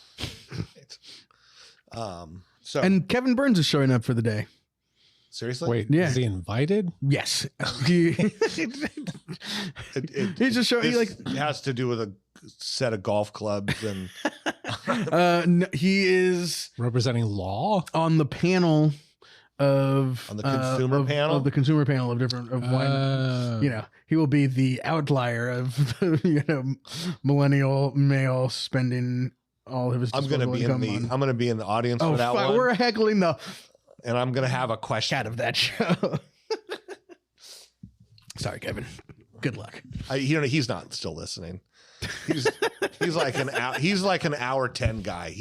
And Kevin Burns is showing up for the day. Seriously? Wait, Yeah. is he invited? Yes. He's just showing. It has to do with a set of golf clubs and no, he is Representing law? on the panel of On the consumer panel? of the consumer panel of different wine. He will be the outlier of the, millennial male spending all of his. I'm going to be in the audience for that one. We're heckling the And I'm going to have a question out of that show. Sorry, Kevin. Good luck. He's not still listening. He's like an hour 10 guy.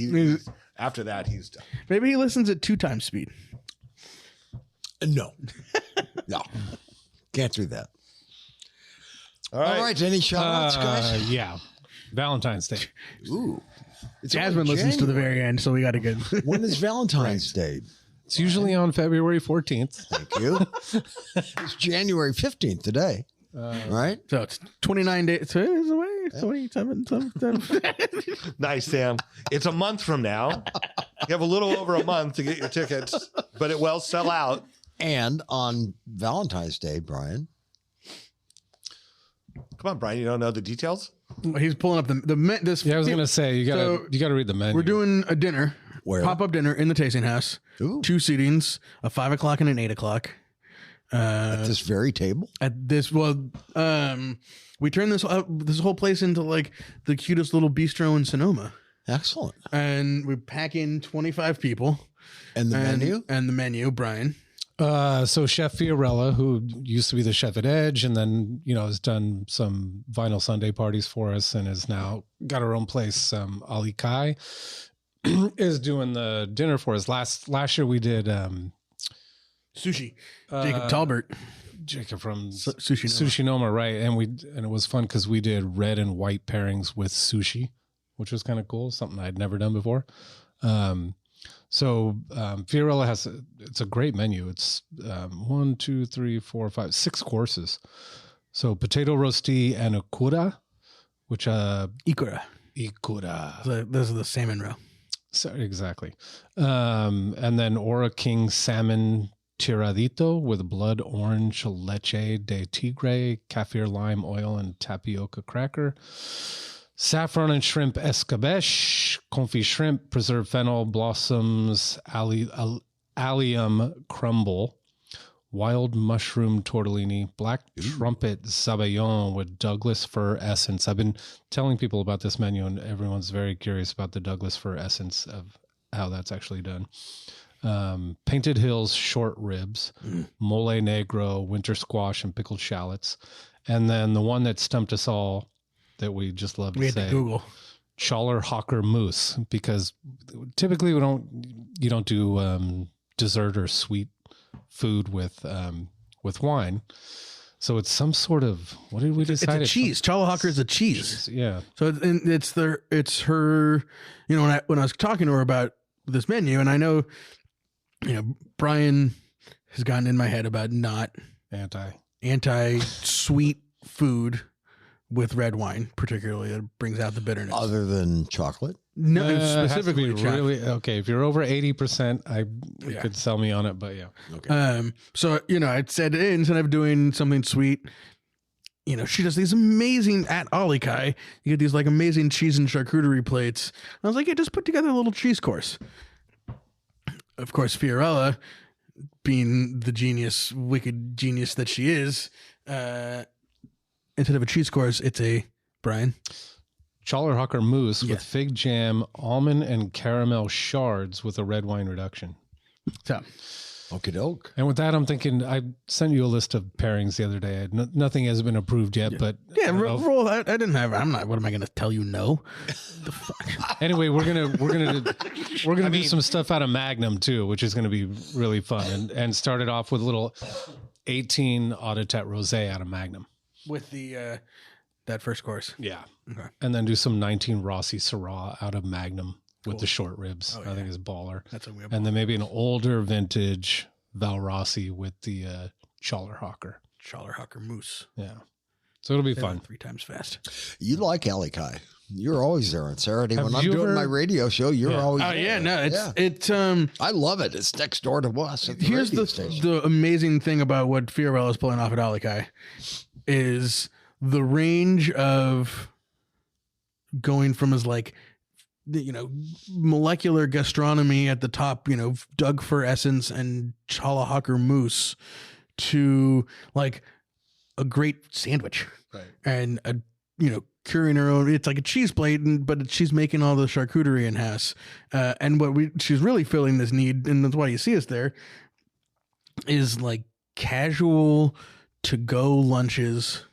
After that, he's done. Maybe he listens at 2 times speed. No. Can't do that. All right. Any shout outs, guys? Yeah. Valentine's Day. Ooh. It's Jasmine only listens to the January. very end, so we got to get. When is Valentine's Day? It's usually on February 14th. Thank you. It's January 15th today. Right? So it's 29 days. So it's away. 27. Nice, Sam. It's a month from now. You have a little over a month to get your tickets, but it will sell out. And on Valentine's Day, Brian. Come on, Brian. You don't know the details? He's pulling up this. Yeah, I was going to say, you got to read the menu. We're doing a dinner. Where? Pop-up dinner in the tasting house. Ooh. 2 seatings, a 5 o'clock and an 8 o'clock. At this very table? At this, we turned this whole place into like the cutest little bistro in Sonoma. Excellent. And we pack in 25 people. And the menu? And the menu, Brian. So Chef Fiorella, who used to be the chef at Edge and then, has done some Vinyl Sunday parties for us and has now got her own place. Ali Kai is doing the dinner for us. Last year we did Sushi. Jacob Talbert. Jacob from Sushi Noma, right? And it was fun because we did red and white pairings with sushi, which was kind of cool. Something I'd never done before. So Fiorella it's a great menu. It's 1, 2, 3, 4, 5, 6 courses. So potato rosti and ikura, which Ikura. Those are the salmon roe. So, exactly. And then Ora King salmon tiradito with blood orange leche de tigre, kaffir lime oil, and tapioca cracker. Saffron and shrimp escabeche, confit shrimp, preserved fennel blossoms, allium crumble, wild mushroom tortellini, black trumpet sabayon with Douglas fir essence. I've been telling people about this menu, and everyone's very curious about the Douglas fir essence of how that's actually done. Painted Hills short ribs, mole negro, winter squash, and pickled shallots. And then the one that stumped us all that we just love to We had say, to Google. Schaller Hocker Moose, because typically you don't do dessert or sweet food with wine. So it's some sort of, what did we decide? It's a cheese. Chalahawker is a cheese. Yeah. So it's her, you know, when I was talking to her about this menu, and I know, you know, Brian has gotten in my head about not anti sweet food with red wine, particularly. It brings out the bitterness. Other than chocolate? No, specifically really okay. If you're over 80%, you could sell me on it, but yeah. Okay. So you know, I said instead of doing something sweet, you know, she does these amazing at Ollie Kai. You get these like amazing cheese and charcuterie plates. And I was like, yeah, just put together a little cheese course. Of course, Fiorella, being the genius, wicked genius that she is, instead of a cheese course, it's a Brian. Challerhocker mousse with fig jam, almond, and caramel shards with a red wine reduction. So, okie doke. And with that, I'm thinking, I sent you a list of pairings the other day. Nothing has been approved yet, but roll. I didn't have. I'm not. What am I going to tell you? No. The fuck? Anyway, we're gonna do some stuff out of Magnum too, which is going to be really fun, and start it off with a little 18 Auditet Rosé out of Magnum with the that first course. Yeah. Okay. And then do some 19 Rossi Syrah out of Magnum with the short ribs. I think is baller. That's what we have. And then maybe an older vintage Val Rossi with the Challerhocker mousse. Yeah. So it'll be fun. 3 times fast. You like Ollie Kai. You're always there on Saturday. Have when I'm you doing ever- my radio show, you're always Oh there. yeah, no, it's I love it. It's next door to us. At the here's radio the station. the amazing thing about what Fiorella is pulling off at Ollie Kai is the range of going from his like, you know, molecular gastronomy at the top, you know, Doug Fir Essence and Chalahawker Mousse to like a great sandwich. Right. And a, you know, curing her own, it's like a cheese plate, but she's making all the charcuterie in house. And she's really filling this need, and that's why you see us there, is like casual to go lunches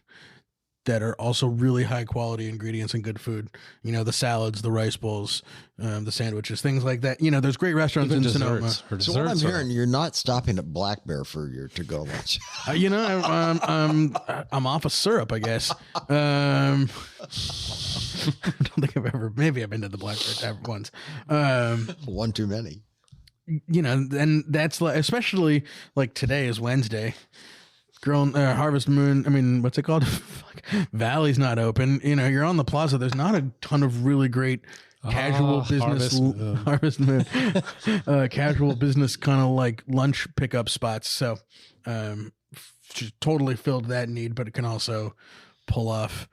that are also really high quality ingredients and good food. You know, the salads, the rice bowls, the sandwiches, things like that. You know, there's great restaurants in Sonoma. So what I'm hearing, you're not stopping at Black Bear for your to-go lunch. You know, I'm off of syrup, I guess. I don't think I've ever. Maybe I've been to the Black Bear Tavern once. One too many. You know, and that's like, especially like today is Wednesday. Harvest Moon. I mean, what's it called? Valley's not open. You know, you're on the plaza. There's not a ton of really great casual business. Harvest Moon. Casual business kind of like lunch pickup spots. So, just totally filled that need, but it can also pull off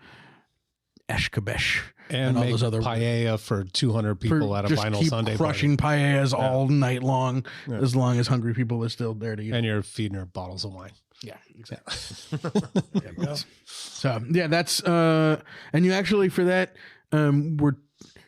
Eshkabesh and all make those other paella for 200 people at a just vinyl keep Sunday crushing party. paellas all night long, as long as hungry people are still there to eat. And you're feeding her bottles of wine. Yeah, exactly. There you go. So yeah, that's and you actually for that we're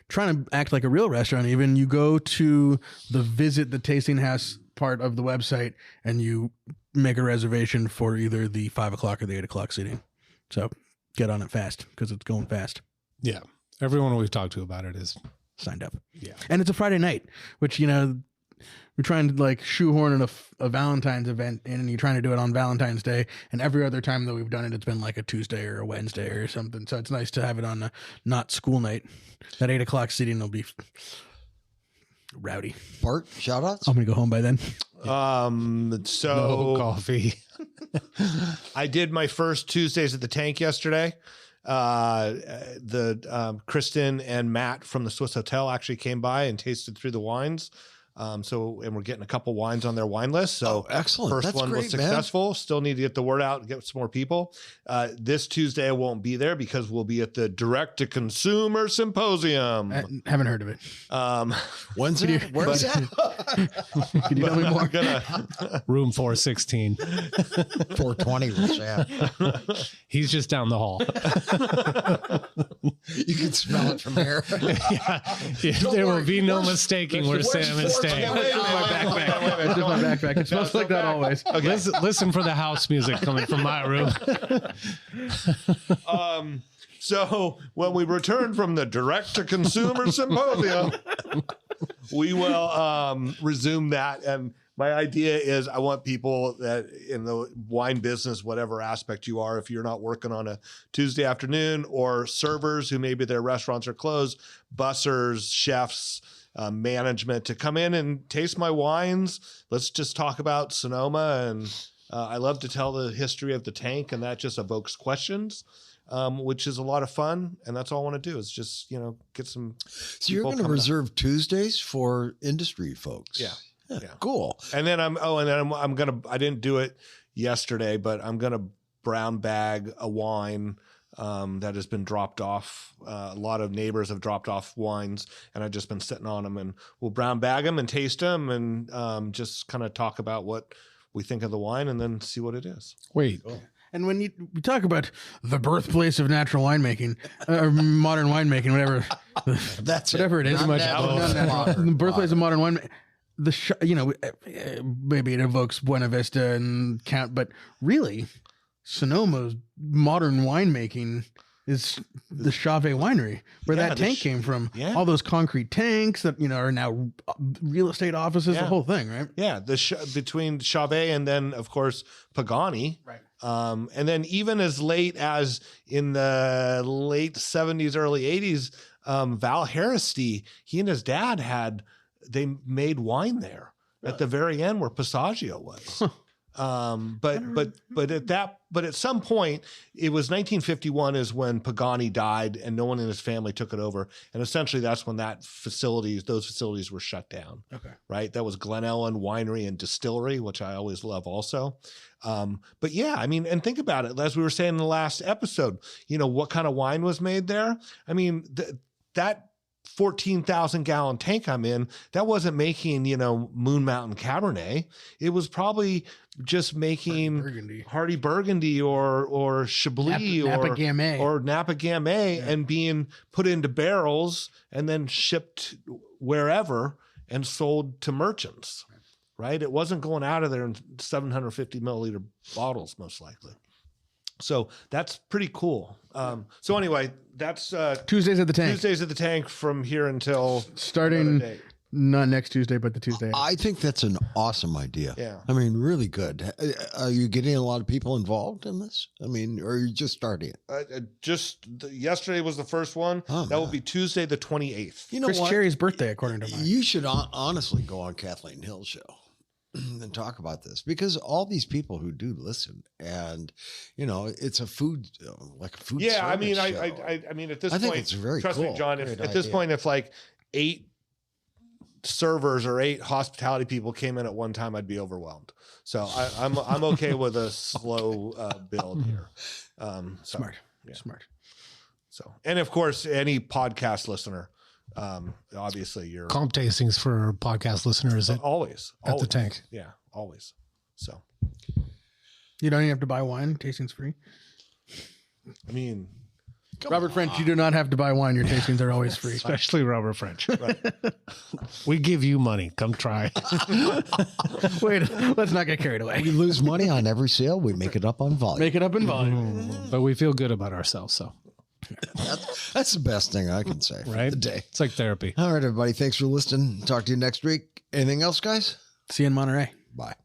trying to act like a real restaurant. Even you go to the visit the tasting house part of the website and you make a reservation for either the 5 o'clock or the 8 o'clock seating. So get on it fast because it's going fast. Yeah, everyone we've talked to about it is signed up. Yeah, and it's a Friday night, which, you know, we're trying to like shoehorn in a Valentine's event in, and you're trying to do it on Valentine's Day. And every other time that we've done it, it's been like a Tuesday or a Wednesday or something. So it's nice to have it on a not school night. That 8 o'clock seating will be rowdy. Bart, shout outs? I'm going to go home by then. So no coffee. I did my first Tuesdays at the Tank yesterday. Kristen and Matt from the Swiss Hotel actually came by and tasted through the wines. And we're getting a couple wines on their wine list. So excellent. First That's one was great, successful. Still need to get the word out and get some more people. This Tuesday I won't be there because we'll be at the Direct to Consumer Symposium. Haven't heard of it. When's it? Where's that? Can you tell me more? Room 416. 420 was that. He's just down the hall. You can smell it from here. There will be no mistaking where Sam is standing. stay. It's just my backpack. It's just my backpack. It smells like that always. Okay. Listen for the house music coming from my room. So when we return from the direct-to-consumer symposium, we will resume that. And my idea is I want people that in the wine business, whatever aspect you are, if you're not working on a Tuesday afternoon, or servers who maybe their restaurants are closed, bussers, chefs, management, to come in and taste my wines. Let's just talk about Sonoma. And I love to tell the history of the tank, and that just evokes questions. Which is a lot of fun, and that's all I want to do is just get some. So you're going to reserve Tuesdays for industry folks. Yeah, Cool. And then I'm gonna. I didn't do it yesterday, but I'm gonna brown bag a wine that has been dropped off. A lot of neighbors have dropped off wines, and I've just been sitting on them, and we'll brown bag them and taste them, and just kind of talk about what we think of the wine, and then see what it is. Wait. Cool. And when you talk about the birthplace of natural winemaking, or modern winemaking, whatever, That's whatever it is, the birthplace of modern wine. Maybe it evokes Buena Vista and Count, but really, Sonoma's modern winemaking is the Chave Winery, where that tank came from. Yeah. All those concrete tanks that are now real estate offices, the whole thing, right? Yeah, between Chave and then of course Pagani, Right. And then even as late as in the late 70s, early 80s, Val Harristy, he and his dad they made wine there at the very end where Passaggio was. But at some point, it was 1951 is when Pagani died, and no one in his family took it over, and essentially that's when those facilities were shut down. Okay. Right, that was Glen Ellen Winery and Distillery, which I always love also. But yeah, I mean, and think about it, as we were saying in the last episode, what kind of wine was made there? I mean, that 14,000 gallon tank I'm in, that wasn't making, Moon Mountain Cabernet. It was probably just making Hardy Burgundy or Chablis Napa Gamay. or Napa Gamay, and being put into barrels and then shipped wherever and sold to merchants, right? It wasn't going out of there in 750 milliliter bottles, most likely. So that's pretty cool. So anyway, that's Tuesdays at the tank. Tuesdays at the tank from here until Starting not next Tuesday, but the Tuesday. I think that's an awesome idea. Yeah. I mean, really good. Are you getting a lot of people involved in this? I mean, or are you just starting it? Yesterday was the first one. That will be Tuesday the 28th. You know Chris what? Cherry's birthday, according to mine. You should honestly go on Kathleen Hill's show and talk about this, because all these people who do listen, and it's a food Yeah, I mean, service show. I mean, at this I point, think it's very trust cool. me, John. Great At this idea. point, if like 8 servers or 8 hospitality people came in at one time, I'd be overwhelmed. So I'm okay with a slow build here. Smart. Yeah. Smart. So, and of course, any podcast listener, obviously you're Comp tastings for podcast listeners always at the tank. Yeah, always. So, You don't even have to buy wine. Tasting's free. I mean, Robert French, you do not have to buy wine. Your tastings are always free. Especially Robert French. We give you money. Come try. Wait, let's not get carried away. We lose money on every sale. We make it up on volume. Make it up in volume. But we feel good about ourselves. So, That's the best thing I can say for right? the day. It's like therapy. All right, everybody. Thanks for listening. Talk to you next week. Anything else, guys? See you in Monterey. Bye.